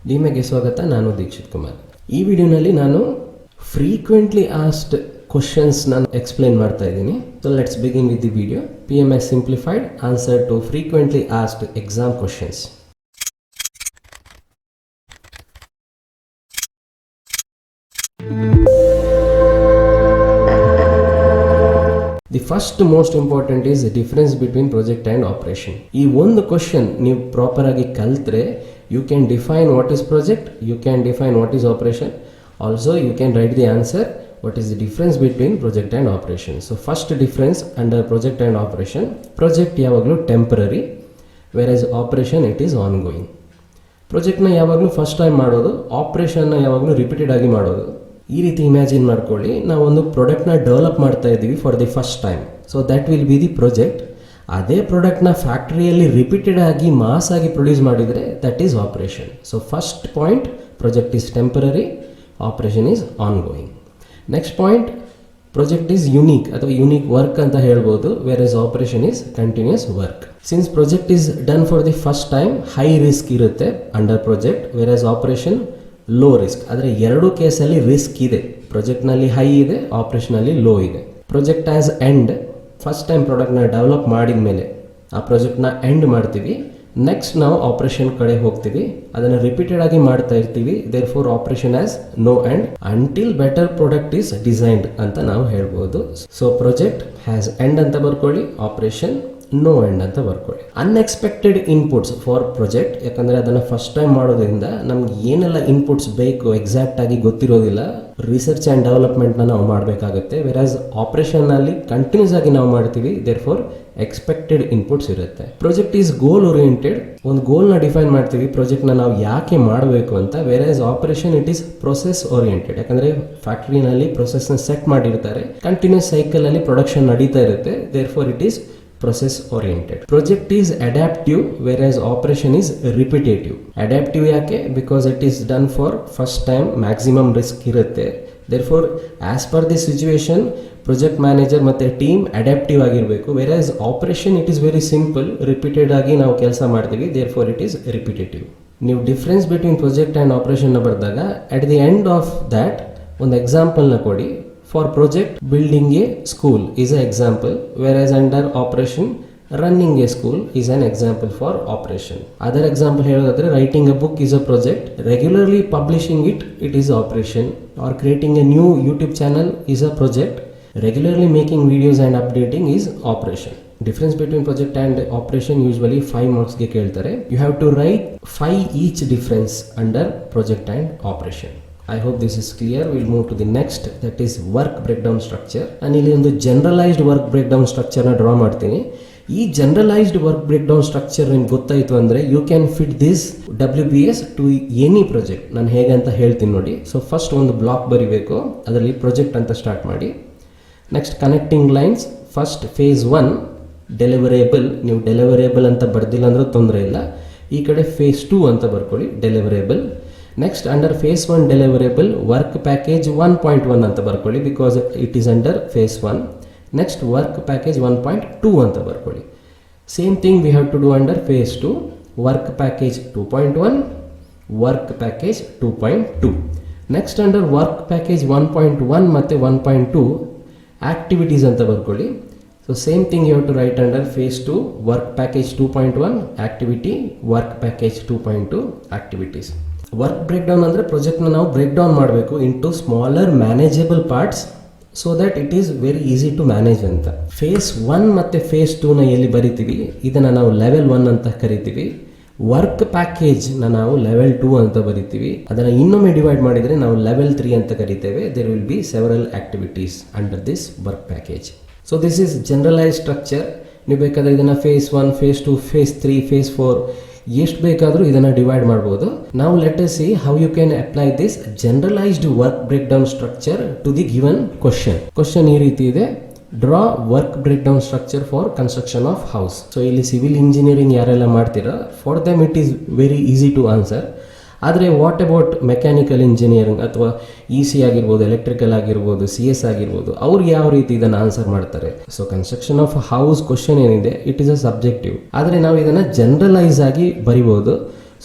ಡಿಮೆಗೆ ಸ್ವಾಗತ. ನಾನು ದೀಕ್ಷಿತ್ ಕುಮಾರ್. ಈ ವಿಡಿಯೋನಲ್ಲಿ ನಾನು ಫ್ರೀಕ್ವೆಂಟ್ಲಿ ಆಸ್ಕ್ಡ್ ಕ್ವಶನ್ಸ್ ನಾನು ಎಕ್ಸ್ಪ್ಲೈನ್ ಮಾಡ್ತಾ ಇದ್ದೀನಿ. So let's begin with the video. PMS simplified answer to frequently asked exam questions. The first most important is difference between project and operation. ಈ ಒಂದು ಕ್ವಶನ್ ನೀವು ಪ್ರಾಪರ್ ಆಗಿ ಕಲ್ತ್ರೆ you can define what is project, you can define what is operation. Also you can write the answer what is the difference between project and operation. So first difference under project and operation, project ಯಾವಾಗಲೂ temporary, whereas operation it is ongoing. ಪ್ರಾಜೆಕ್ಟ್ನ ಯಾವಾಗಲೂ first time ಮಾಡೋದು, ಆಪ್ರೇಷನ್ನ ಯಾವಾಗಲೂ repeated ಆಗಿ ಮಾಡೋದು. ಈ ರೀತಿ imagine ಮಾಡ್ಕೊಳ್ಳಿ, ನಾವು ಒಂದು ಪ್ರಾಡಕ್ಟ್ನ ಡೆವಲಪ್ ಮಾಡ್ತಾ ಇದ್ದೀವಿ for the first time. So that will be the project. ಅದೇ ಪ್ರಾಡಕ್ಟ್ನ ಫ್ಯಾಕ್ಟ್ರಿಯಲ್ಲಿ ರಿಪೀಟೆಡ್ ಆಗಿ ಮಾಸ್ ಆಗಿ ಪ್ರೊಡ್ಯೂಸ್ ಮಾಡಿದರೆ that is operation. So first point, project is temporary, operation is ongoing. Next point, project is unique ಅಥವಾ unique work ಅಂತ ಹೇಳ್ಬೋದು, whereas operation is continuous work. Since project is done for the first time, high risk ಇರುತ್ತೆ under project, whereas operation low risk. ಆದರೆ ಎರಡೂ ಕೇಸಲ್ಲಿ risk ಇದೆ. ಪ್ರಾಜೆಕ್ಟ್ನಲ್ಲಿ high ಇದೆ, ಆಪರೇಷನಲ್ಲಿ ಲೋ ಇದೆ. Project has end, first time ಪ್ರಾಡಕ್ಟ್ನ ಡೆವಲಪ್ ಮಾಡಿದ ಮೇಲೆ ಆ ಪ್ರಾಜೆಕ್ಟ್ನ ಎಂಡ್ ಮಾಡ್ತೀವಿ. ನೆಕ್ಸ್ಟ್ ನಾವು ಆಪರೇಷನ್ ಕಡೆ ಹೋಗ್ತೀವಿ, ಅದನ್ನು ರಿಪೀಟೆಡ್ ಆಗಿ ಮಾಡ್ತಾ ಇರ್ತೀವಿ. Therefore operation has no end until better product is designed ಅಂತ ನಾವು ಹೇಳ್ಬೋದು. ಸೊ ಪ್ರಾಜೆಕ್ಟ್ ಹ್ಯಾಸ್ ಎಂಡ್ ಅಂತ ಬರ್ಕೊಳ್ಳಿ, ಆಪರೇಷನ್ ನೋ ಎಂಡ್ ಅಂತ ಬರ್ಕೊಳ್ಳಿ. ಅನ್ಎಕ್ಸ್ಪೆಕ್ಟೆಡ್ ಇನ್ಪುಟ್ಸ್ ಫಾರ್ ಪ್ರಾಜೆಕ್ಟ್, ಯಾಕಂದರೆ ಅದನ್ನು ಫಸ್ಟ್ ಟೈಮ್ ಮಾಡೋದ್ರಿಂದ ನಮ್ಗೆ ಏನೆಲ್ಲ ಇನ್ಪುಟ್ಸ್ ಬೇಕು ಎಕ್ಸಾಕ್ಟ್ ಆಗಿ ಗೊತ್ತಿರೋದಿಲ್ಲ. ರಿಸರ್ಚ್ ಆ್ಯಂಡ್ ಡೆವಲಪ್ಮೆಂಟ್ನ ನಾವು ಮಾಡಬೇಕಾಗುತ್ತೆ. ವೆರಾಸ್ ಆಪರೇಷನ್ನಲ್ಲಿ ಕಂಟಿನ್ಯೂಸ್ ಆಗಿ ನಾವು ಮಾಡ್ತೀವಿ, ದೇರ್ ಫೋರ್ ಎಕ್ಸ್ಪೆಕ್ಟೆಡ್ ಇನ್ಪುಟ್ಸ್ ಇರುತ್ತೆ. ಪ್ರಾಜೆಕ್ಟ್ ಈಸ್ ಗೋಲ್ ಓರಿಯೆಂಟೆಡ್, ಒಂದು ಗೋಲ್ನ ಡಿಫೈನ್ ಮಾಡ್ತೀವಿ ಪ್ರಾಜೆಕ್ಟ್ನ ನಾವು ಯಾಕೆ ಮಾಡಬೇಕು ಅಂತ. Versus operation it is process oriented, ಯಾಕಂದರೆ ಫ್ಯಾಕ್ಟ್ರಿನಲ್ಲಿ ಪ್ರೊಸೆಸ್ನ ಸೆಟ್ ಮಾಡಿರ್ತಾರೆ, ಕಂಟಿನ್ಯೂಸ್ ಸೈಕಲಲ್ಲಿ ಪ್ರೊಡಕ್ಷನ್ ನಡೀತಾ ಇರುತ್ತೆ, therefore it is process oriented. Project is adaptive, whereas operation is repetitive. Adaptive ಯಾಕೆ? Because it is done for first time, maximum risk ಇರುತ್ತೆ. Therefore as per the situation, project manager ಮತ್ತೆ team adaptive ಆಗಿರಬೇಕು. Versus operation it is very simple, repeated ಆಗಿ ನಾವು ಕೆಲಸ ಮಾಡ್ತೀವಿ, therefore it is repetitive. ನೀವು difference between project and ಆಪರೇಷನ್ನ ಬರೆದಾಗ at the end of that ಒಂದು ಎಕ್ಸಾಂಪಲ್ನ ಕೊಡಿ. For project, building a school is an example, whereas under operation, running a school is an example for operation. Other example ಹೇಳೋದಾದ್ರೆ, writing a book is a project, regularly publishing it is operation, or creating a new YouTube channel is a project, regularly making videos and updating is operation. Difference between project and operation usually 5 marks ಗೆ ಕೇಳ್ತಾರೆ. You have to write 5 each difference under project and operation. I hope this is clear. We'll move to the next, that is work breakdown structure. ನಾನು ಇಲ್ಲಿ ಒಂದು generalised work breakdown ಸ್ಟ್ರಕ್ಚರ್ನ draw ಮಾಡ್ತೀನಿ. ಈ generalised work breakdown structure ನಿಮ್ಗೆ ಗೊತ್ತಾಯಿತು ಅಂದರೆ you can fit this WBS to any project. ನಾನು ಹೇಗೆ ಅಂತ ಹೇಳ್ತೀನಿ ನೋಡಿ. ಸೊ ಫಸ್ಟ್ ಒಂದು ಬ್ಲಾಕ್ ಬರಿಬೇಕು, ಅದರಲ್ಲಿ ಪ್ರಾಜೆಕ್ಟ್ ಅಂತ ಸ್ಟಾರ್ಟ್ ಮಾಡಿ. Next connecting lines, first phase 1 deliverable. ನೀವು ಡೆಲಿವರೇಬಲ್ ಅಂತ ಬರ್ದಿಲ್ಲ ಅಂದರೂ ತೊಂದರೆ ಇಲ್ಲ, ಈ ಕಡೆ ಫೇಸ್ 2 ಅಂತ ಬರ್ಕೊಳ್ಳಿ, deliverable. Next under phase 1 deliverable work package 1.1 ಅಂತ ಬರ್ಕೊಳ್ಳಿ, because it is under phase 1. Next work package 1.2 ಅಂತ ಬರ್ಕೊಳ್ಳಿ. Same thing we have to do under phase 2, work package 2.1, work package 2.2. Next under work package 1.1 ಮತ್ತು 1.2 activities ಅಂತ ಬರ್ಕೊಳ್ಳಿ. So same thing you have to write under phase 2, work package 2.1 activity, work package 2.2 activities. Work break down ಅಂದರೆ ಪ್ರಾಜೆಕ್ಟ್ನ ನಾವು break down ಮಾಡಬೇಕು into smaller manageable parts, so that it is very easy to manage ಅಂತ. Phase 1 ಮತ್ತು face 2ನ ಎಲ್ಲಿ ಬರಿತೀವಿ, ಇದನ್ನು ನಾವು ಲೆವೆಲ್ 1 ಅಂತ ಕರಿತೀವಿ. ವರ್ಕ್ ಪ್ಯಾಕೇಜ್ನ ನಾವು ಲೆವೆಲ್ 2 ಅಂತ ಬರಿತೀವಿ. ಅದನ್ನು ಇನ್ನೊಮ್ಮೆ ಡಿವೈಡ್ ಮಾಡಿದರೆ ನಾವು ಲೆವೆಲ್ 3 ಅಂತ ಕರಿತೇವೆ. There will be several activities under this work package. So this is generalise structure. ನೀವು ಬೇಕಾದರೆ ಇದನ್ನು ಫೇಸ್ 1, ಫೇಸ್ 2, ಫೇಸ್ 3, ಫೇಸ್ 4 ಎಷ್ಟು ಬೇಕಾದರೂ ಇದನ್ನು ಡಿವೈಡ್ ಮಾಡ್ಬೋದು. ನಾವು let us see how you can apply this generalised work break down structure to the given question. Question ಈ ರೀತಿ ಇದೆ, draw work break down structure for construction of house. So ಇಲ್ಲಿ civil engineering ಯಾರೆಲ್ಲ ಮಾಡ್ತೀರಾ, for them it is very easy to answer. ಆದರೆ what about mechanical engineering ಅಥವಾ EC ಆಗಿರ್ಬೋದು, electrical ಆಗಿರ್ಬೋದು, CS ಆಗಿರ್ಬೋದು, ಅವ್ರು ಯಾವ ರೀತಿ ಇದನ್ನು ಆನ್ಸರ್ ಮಾಡ್ತಾರೆ? So construction of house question ಏನಿದೆ ಇಟ್ ಈಸ್ ಅ ಸಬ್ಜೆಕ್ಟಿವ್, ಆದರೆ ನಾವು ಇದನ್ನು ಜನರಲೈಸ್ ಆಗಿ ಬರಿಬೋದು.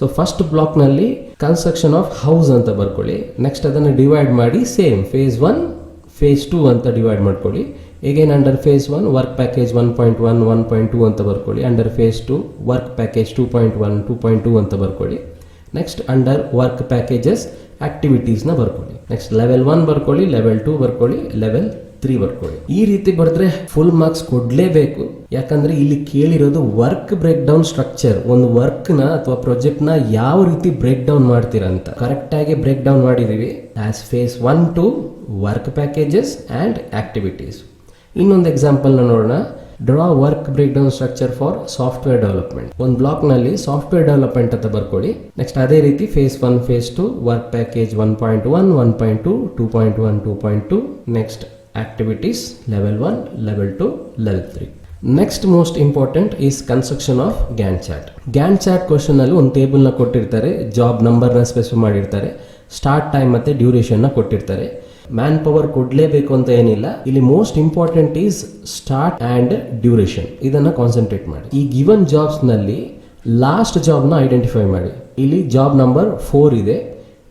ಸೊ ಫಸ್ಟ್ ಬ್ಲಾಕ್ನಲ್ಲಿ ಕನ್ಸ್ಟ್ರಕ್ಷನ್ ಆಫ್ ಹೌಸ್ ಅಂತ ಬರ್ಕೊಳ್ಳಿ. ನೆಕ್ಸ್ಟ್ ಅದನ್ನು ಡಿವೈಡ್ ಮಾಡಿ ಸೇಮ್ ಫೇಸ್ 1 ಫೇಸ್ 2 ಅಂತ ಡಿವೈಡ್ ಮಾಡ್ಕೊಳ್ಳಿ. Again under phase 1 work package 1.1 1.2 ಅಂತ ಬರ್ಕೊಳ್ಳಿ. ಅಂಡರ್ ಫೇಸ್ 2 ವರ್ಕ್ ಪ್ಯಾಕೇಜ್ 2.1 2.2 ಅಂತ ಬರ್ಕೊಳ್ಳಿ. ನೆಕ್ಸ್ಟ್ ಅಂಡರ್ ವರ್ಕ್ ಪ್ಯಾಕೇಜಸ್ ಆಕ್ಟಿವಿಟೀಸ್ನ ಬರ್ಕೊಳ್ಳಿ. ನೆಕ್ಸ್ಟ್ ಲೆವೆಲ್ 1 ಬರ್ಕೊಳ್ಳಿ, ಲೆವೆಲ್ 2 ಬರ್ಕೊಳ್ಳಿ, ಲೆವೆಲ್ 3 ಬರ್ಕೊಳ್ಳಿ. ಈ ರೀತಿ ಬರೆದ್ರೆ ಫುಲ್ ಮಾರ್ಕ್ಸ್ ಕೊಡಲೇಬೇಕು. ಯಾಕಂದ್ರೆ ಇಲ್ಲಿ ಕೇಳಿರೋದು ವರ್ಕ್ ಬ್ರೇಕ್ ಡೌನ್ ಸ್ಟ್ರಕ್ಚರ್. ಒಂದು ವರ್ಕ್ನ ಅಥವಾ ಪ್ರಾಜೆಕ್ಟ್ನ ಯಾವ ರೀತಿ ಬ್ರೇಕ್ ಡೌನ್ ಮಾಡ್ತೀರಾ ಅಂತ ಕರೆಕ್ಟಾಗಿ ಬ್ರೇಕ್ ಡೌನ್ ಮಾಡಿದೀವಿ. As phase 1 to work packages and activities. ಇನ್ನೊಂದು ಎಕ್ಸಾಂಪಲ್ನ ನೋಡೋಣ. Draw work break down structure for software development. ಒಂದು ಬ್ಲಾಕ್ನಲ್ಲಿ ಸಾಫ್ಟ್ವೇರ್ ಡೆವಲಪ್ಮೆಂಟ್ ಅಂತ ಬರ್ಕೊಳ್ಳಿ. ನೆಕ್ಸ್ಟ್ ಅದೇ ರೀತಿ phase 1 phase 2 work package 1.1 1.2 2.1 2.2 next activities level 1 level 2 level 3. Next most important is construction of Gantt chart. Gantt chart question ಅಲ್ಲಿ ಒಂದು ಟೇಬಲ್ನ ಕೊಟ್ಟಿರ್ತಾರೆ, ಜಾಬ್ ನಂಬರ್ನ ಸ್ಪೆಸಿಫೈ ಮಾಡಿರ್ತಾರೆ, ಸ್ಟಾರ್ಟ್ ಟೈಮ್ ಮತ್ತೆ ಡ್ಯೂರೇಷನ್ನ ಕೊಟ್ಟಿರ್ತಾರೆ. ಮ್ಯಾನ್ ಪವರ್ ಕೊಡಲೇಬೇಕು ಅಂತ ಏನಿಲ್ಲ. ಇಲ್ಲಿ most important is start and duration. ಇದನ್ನು ಕಾನ್ಸಂಟ್ರೇಟ್ ಮಾಡಿ. ಈ ಗಿವನ್ ಜಾಬ್ಸ್ನಲ್ಲಿ ಲಾಸ್ಟ್ ಜಾಬ್ನ ಐಡೆಂಟಿಫೈ ಮಾಡಿ. ಇಲ್ಲಿ ಜಾಬ್ ನಂಬರ್ 4 ಇದೆ,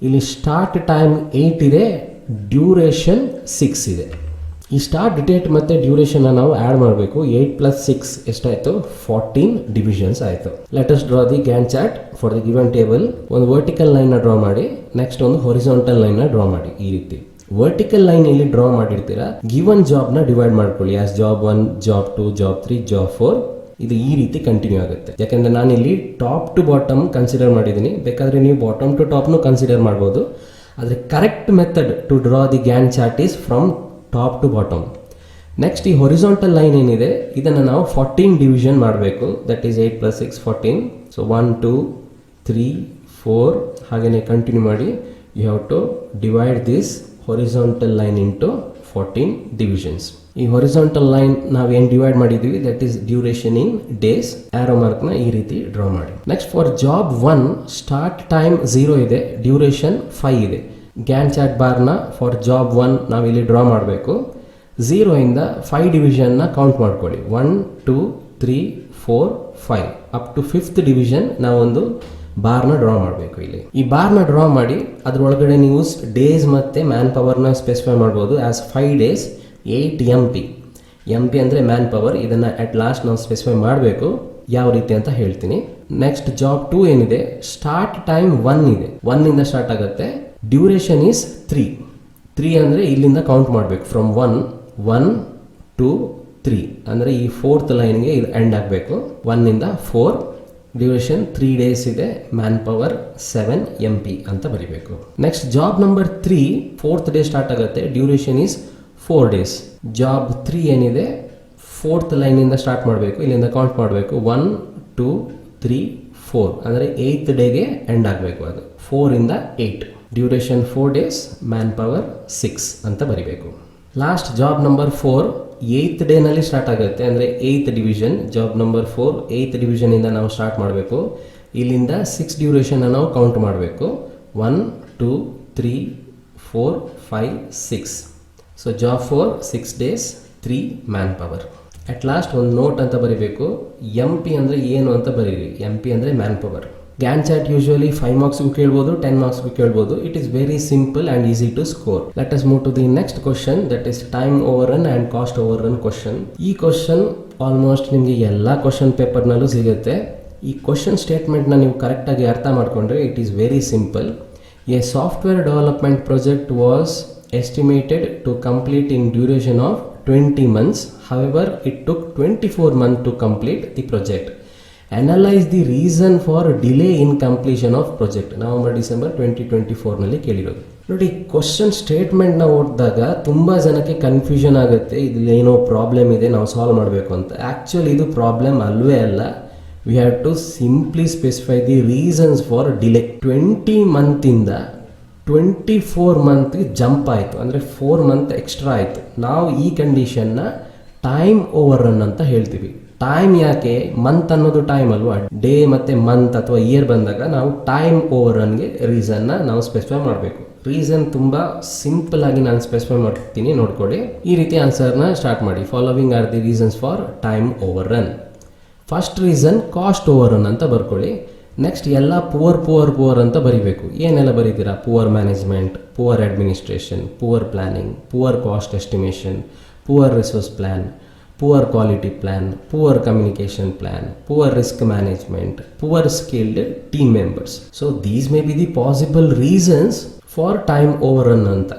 ಇಲ್ಲಿ ಸ್ಟಾರ್ಟ್ ಟೈಮ್ 8 ಇದೆ, ಡ್ಯೂರೇಷನ್ 6 ಇದೆ. ಈ ಸ್ಟಾರ್ಟ್ ಡೇಟ್ ಮತ್ತು ಡ್ಯೂರೇಷನ್ನ ನಾವು ಆ್ಯಡ್ ಮಾಡಬೇಕು. 8 + 6 ಎಷ್ಟಾಯಿತು? 14 ಡಿವಿಷನ್ಸ್ ಆಯಿತು. Let us draw the Gantt chart for the given table. ಒಂದು ವರ್ಟಿಕಲ್ ಲೈನ್ನ ಡ್ರಾ ಮಾಡಿ, ನೆಕ್ಸ್ಟ್ ಒಂದು ಹೊರಿಸಾಂಟಲ್ ಲೈನ್ನ ಡ್ರಾ ಮಾಡಿ. ಈ ರೀತಿ ವರ್ಟಿಕಲ್ ಲೈನ್ ಇಲ್ಲಿ ಡ್ರಾ ಮಾಡಿರ್ತೀರಾ. ಗಿವನ್ ಜಾಬ್ನ ಡಿವೈಡ್ ಮಾಡ್ಕೊಳ್ಳಿ as job 1 job 2 job 3 job 4. ಇದು ಈ ರೀತಿ ಕಂಟಿನ್ಯೂ ಆಗುತ್ತೆ. ಯಾಕೆಂದರೆ ನಾನಿಲ್ಲಿ ಟಾಪ್ ಟು ಬಾಟಮ್ ಕನ್ಸಿಡರ್ ಮಾಡಿದ್ದೀನಿ. ಬೇಕಾದರೆ ನೀವು ಬಾಟಮ್ ಟು ಟಾಪ್ನು ಕನ್ಸಿಡರ್ ಮಾಡ್ಬೋದು. ಆದರೆ correct method to draw the Gantt chart is from top to bottom. Next ಈ ಹೊರಿಸಾಂಟಲ್ ಲೈನ್ ಏನಿದೆ ಇದನ್ನು ನಾವು 14 ಡಿವಿಷನ್ ಮಾಡಬೇಕು. That is 8 + 6 14. ಸೊ 1 2 3 4 ಹಾಗೆಯೇ ಕಂಟಿನ್ಯೂ ಮಾಡಿ. You have to divide this horizontal line into 14 divisions. ಈ ಹೊರಿಸಾಂಟಲ್ ಲೈನ್ ನಾವೇನು divide ಮಾಡಿದ್ದೀವಿ that is duration in days. Arrow ಮಾರ್ಕ್ನ ಈ ರೀತಿ ಡ್ರಾ ಮಾಡಿ. Next for job 1 start time 0 ಇದೆ, ಡ್ಯೂರೇಷನ್ 5 ಇದೆ. ಗ್ಯಾನ್ ಚಾರ್ಟ್ ಬಾರ್ನ ಫಾರ್ ಜಾಬ್ 1 ನಾವು ಇಲ್ಲಿ ಡ್ರಾ ಮಾಡಬೇಕು. 0 ಇಂದ 5 ಡಿವಿಷನ್ನ ಕೌಂಟ್ ಮಾಡ್ಕೊಳ್ಳಿ. 1 2 3 4 5 ಅಪ್ ಟು 5th ಡಿವಿಷನ್ ನಾವೊಂದು ಬಾರ್ನ ಡ್ರಾ ಮಾಡಬೇಕು. ಇಲ್ಲಿ ಈ ಬಾರ್ನ ಡ್ರಾ ಮಾಡಿ ಅದರೊಳಗಡೆ ನೀವು ಡೇಸ್ ಮತ್ತು ಮ್ಯಾನ್ ಪವರ್ನ ಸ್ಪೆಸಿಫೈ ಮಾಡ್ಬೋದು. As 5 days 8 MP. MP ಅಂದರೆ ಮ್ಯಾನ್ ಪವರ್. ಇದನ್ನು ಅಟ್ ಲಾಸ್ಟ್ ನಾವು ಸ್ಪೆಸಿಫೈ ಮಾಡಬೇಕು. ಯಾವ ರೀತಿ ಅಂತ ಹೇಳ್ತೀನಿ. ನೆಕ್ಸ್ಟ್ ಜಾಬ್ 2 ಏನಿದೆ ಸ್ಟಾರ್ಟ್ ಟೈಮ್ 1 ಇದೆ, 1 ಇಂದ ಸ್ಟಾರ್ಟ್ ಆಗುತ್ತೆ. ಡ್ಯೂರೇಷನ್ ಈಸ್ 3 ಅಂದರೆ ಇಲ್ಲಿಂದ ಕೌಂಟ್ ಮಾಡಬೇಕು. ಫ್ರಮ್ 1 2 3 ಅಂದರೆ ಈ 4th ಲೈನ್ಗೆ ಇದು ಎಂಡ್ ಆಗಬೇಕು. 1 ಇಂದ 4 ಡ್ಯೂರೇಷನ್ 3 days ಇದೆ, ಮ್ಯಾನ್ ಪವರ್ 7 MP ಅಂತ ಬರೀಬೇಕು. Next job number 3 4th day start ಆಗುತ್ತೆ, ಡ್ಯೂರೇಷನ್ ಈಸ್ 4 days. ಜಾಬ್ 3 ಏನಿದೆ 4th ಲೈನಿಂದ ಸ್ಟಾರ್ಟ್ ಮಾಡಬೇಕು, ಇಲ್ಲಿಂದ ಕೌಂಟ್ ಮಾಡಬೇಕು. 1 2 3 4 ಅಂದರೆ 8th ಡೇಗೆ ಎಂಡ್ ಆಗಬೇಕು. ಅದು 4 ಇಂದ 8 ಡ್ಯೂರೇಷನ್ 4 days, ಮ್ಯಾನ್ ಪವರ್ 6 ಅಂತ ಬರಿಬೇಕು. ಲಾಸ್ಟ್ ಜಾಬ್ ನಂಬರ್ 4 8th ಡೇನಲ್ಲಿ ಸ್ಟಾರ್ಟ್ ಆಗುತ್ತೆ, ಅಂದರೆ 8th division. Job number 4 8th ಡಿವಿಷನಿಂದ ನಾವು ಸ್ಟಾರ್ಟ್ ಮಾಡಬೇಕು. ಇಲ್ಲಿಂದ 6 ಡ್ಯೂರೇಷನ್ನ ನಾವು ಕೌಂಟ್ ಮಾಡಬೇಕು. 1 2 3 4 5 6. So job 4 6 days 3 manpower. At last ಒಂದು ನೋಟ್ ಅಂತ ಬರೀಬೇಕು. MP ಅಂದರೆ ಏನು ಅಂತ ಬರೀರಿ. MP ಅಂದರೆ manpower. Gantt chart usually 5 ಮಾರ್ಕ್ಸ್ಗೂ ಕೇಳ್ಬೋದು, 10 ಮಾರ್ಕ್ಸ್ಗೂ ಕೇಳ್ಬೋದು. It is very simple and easy to score. Let us move to the next question, that is time over run and cost over run question. ಈ question almost ನಿಮಗೆ ಎಲ್ಲ question ಪೇಪರ್ನಲ್ಲೂ ಸಿಗುತ್ತೆ. ಈ question ಸ್ಟೇಟ್ಮೆಂಟ್ನ ನೀವು ಕರೆಕ್ಟಾಗಿ ಅರ್ಥ ಮಾಡಿಕೊಂಡ್ರೆ it is very simple. A software development project was estimated to complete in duration of 20 months. However, it took 24 months to complete the project. Analyze the reason for delay in completion of project. November-December 2024 ನಲ್ಲಿ ಕೇಳಿರೋದು. ನೋಡಿ, question ಸ್ಟೇಟ್ಮೆಂಟ್ನ ಓದಿದಾಗ ತುಂಬ ಜನಕ್ಕೆ confusion ಆಗುತ್ತೆ. ಇದ್ರಲ್ಲಿ ಏನೋ problem ಇದೆ, ನಾವು ಸಾಲ್ವ್ ಮಾಡಬೇಕು ಅಂತ. ಆ್ಯಕ್ಚುಲಿ ಇದು ಪ್ರಾಬ್ಲಮ್ ಅಲ್ವೇ ಅಲ್ಲ. We have to simply specify the reasons for delay. 20 ಮಂತಿಂದ 24 ಮಂತ್ಗೆ ಜಂಪ್ ಆಯಿತು, ಅಂದರೆ 4 months ಎಕ್ಸ್ಟ್ರಾ ಆಯಿತು. ನಾವು ಈ ಕಂಡೀಷನ್ನ ಟೈಮ್ ಓವರ್ ರನ್ ಅಂತ ಹೇಳ್ತೀವಿ. ಟೈಮ್ ಯಾಕೆ? ಮಂತ್ ಅನ್ನೋದು ಟೈಮ್ ಅಲ್ವಾ. ಡೇ ಮತ್ತು ಮಂತ್ ಅಥವಾ ಇಯರ್ ಬಂದಾಗ ನಾವು ಟೈಮ್ ಓವರ್ ರನ್ಗೆ ರೀಸನ್ನ ನಾವು ಸ್ಪೆಸಿಫೈ ಮಾಡಬೇಕು. ರೀಸನ್ ತುಂಬ ಸಿಂಪಲ್ ಆಗಿ ನಾನು ಸ್ಪೆಸಿಫೈ ಮಾಡ್ತೀನಿ, ನೋಡ್ಕೊಳ್ಳಿ. ಈ ರೀತಿ ಆನ್ಸರ್ನ ಸ್ಟಾರ್ಟ್ ಮಾಡಿ. Following are the reasons for time over run. First reason cost over run ಅಂತ ಬರ್ಕೊಳ್ಳಿ. ನೆಕ್ಸ್ಟ್ ಎಲ್ಲ ಪುವರ್ ಅಂತ ಬರಿಬೇಕು. ಏನೆಲ್ಲ ಬರೀತೀರಾ? Poor management, poor administration, poor planning, poor cost estimation, poor resource plan, poor quality plan, poor communication plan, poor risk management, poor skilled team members. So these may be the possible reasons for time over run ಅಂತ.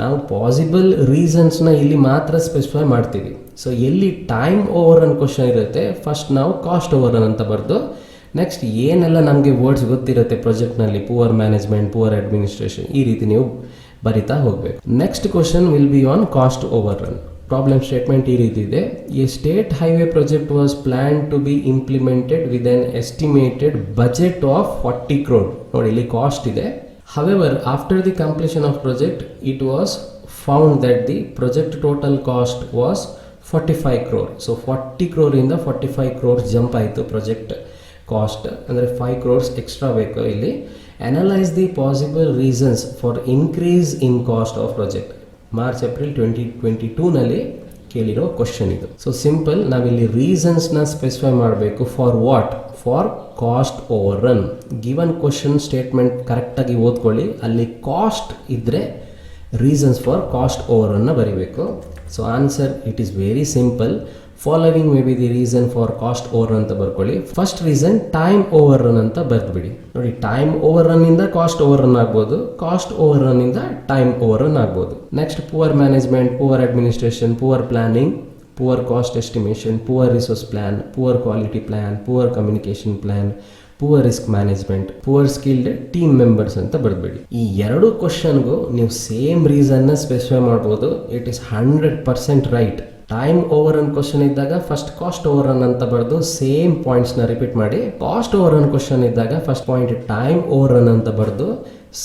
ನಾವು possible ರೀಸನ್ಸ್ನ ಇಲ್ಲಿ ಮಾತ್ರ specify ಮಾಡ್ತೀವಿ. So ಎಲ್ಲಿ time over run question ಇರುತ್ತೆ, first ನಾವು cost over run ಅಂತ ಬರೆದು ನೆಕ್ಸ್ಟ್ ಏನೆಲ್ಲ ನಮಗೆ ವರ್ಡ್ಸ್ ಗೊತ್ತಿರುತ್ತೆ ಪ್ರಾಜೆಕ್ಟ್ನಲ್ಲಿ, ಪುವರ್ ಮ್ಯಾನೇಜ್ಮೆಂಟ್, ಪುವರ್ ಅಡ್ಮಿನಿಸ್ಟ್ರೇಷನ್, ಈ ರೀತಿ ನೀವು ಬರಿತಾ ಹೋಗಬೇಕು. Next question will be on cost over run. Problem statement ಈ ರೀತಿ ಇದೆ. A state highway project was plan to be implemented with an estimated budget of 40 crore. ನೋಡಿ ಇಲ್ಲಿ ಕಾಸ್ಟ್ ಇದೆ. However, after the completion of project, it was found that the project total cost was 45 crore. So 40 crore ಇಂದ 45 crores jump ಆಯಿತು project cost. ಅಂದರೆ 5 crores extra ಬೇಕು ಇಲ್ಲಿ. Analyse the possible reasons for increase in cost of project. March April 2022ನಲ್ಲಿ ಕೇಳಿರೋ question ಇದು. So simple, ನಾವಿಲ್ಲಿ ರೀಸನ್ಸ್ನ ಸ್ಪೆಸಿಫೈ ಮಾಡಬೇಕು. For what? For cost over run. Given question statement ಕರೆಕ್ಟಾಗಿ ಓದ್ಕೊಳ್ಳಿ. ಅಲ್ಲಿ ಕಾಸ್ಟ್ ಇದ್ದರೆ ರೀಸನ್ಸ್ ಫಾರ್ ಕಾಸ್ಟ್ ಓವರ್ ರನ್ನ ಬರೀಬೇಕು. ಸೊ answer it is very simple. Following may be the reason for cost over ಅಂತ ಬರ್ಕೊಳ್ಳಿ. First reason time over run ಅಂತ ಬರೆದ್ಬಿಡಿ. ನೋಡಿ, ಟೈಮ್ ಓವರ್ ರನ್ ಇಂದ ಕಾಸ್ಟ್ ಓವರ್ ರನ್ ಆಗ್ಬೋದು, ಕಾಸ್ಟ್ ಓವರ್ ರನ್ ಇಂದ ಟೈಮ್ ಓವರ್ ರನ್ ಆಗ್ಬೋದು. Next poor management, poor administration, poor planning, poor cost estimation, poor resource plan, poor quality plan, poor communication plan, poor risk management, poor skilled team members ಅಂತ ಬರೆದ್ಬಿಡಿ. ಈ ಎರಡು ಕ್ವಶನ್ಗೂ ನೀವು same ರೀಸನ್ನ specify ಮಾಡ್ಬೋದು. It is 100% right. Time over run question ಇದ್ದಾಗ first cost over run ಅಂತ ಬರೆದು same ಪಾಯಿಂಟ್ಸ್ನ repeat ಮಾಡಿ. ಕಾಸ್ಟ್ ಓವರ್ ರನ್ ಕ್ವಶನ್ ಇದ್ದಾಗ first point time over run ಅಂತ ಬರೆದು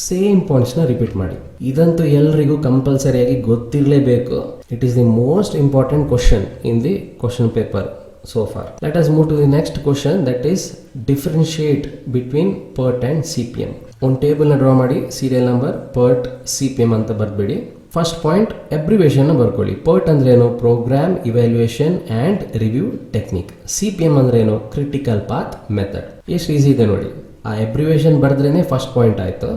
ಸೇಮ್ ಪಾಯಿಂಟ್ಸ್ನ ರಿಪೀಟ್ ಮಾಡಿ. ಇದಂತೂ ಎಲ್ರಿಗೂ ಕಂಪಲ್ಸರಿಯಾಗಿ ಗೊತ್ತಿರಲೇಬೇಕು. It is the most important question in the question paper so far. Let us move to the next question, that is differentiate between PERT and CPM. ಒಂದು ಟೇಬಲ್ನ ಡ್ರಾ ಮಾಡಿ, ಸೀರಿಯಲ್ ನಂಬರ್ PERT CPM ಅಂತ ಬರೆದ್ಬಿಡಿ. First point ಅಬ್ರಿವೇಷನ್ನ ಬರ್ಕೊಳ್ಳಿ. PERT ಅಂದ್ರೆ ಏನು? Program evaluation and review technique. CPM ಅಂದ್ರೆ ಏನು? Critical path method. ಎಷ್ಟು ಈಸಿ ಇದೆ ನೋಡಿ. ಆ ಅಬ್ರಿವೇಷನ್ ಬರೆದ್ರೇ ಫಸ್ಟ್ ಪಾಯಿಂಟ್ ಆಯಿತು.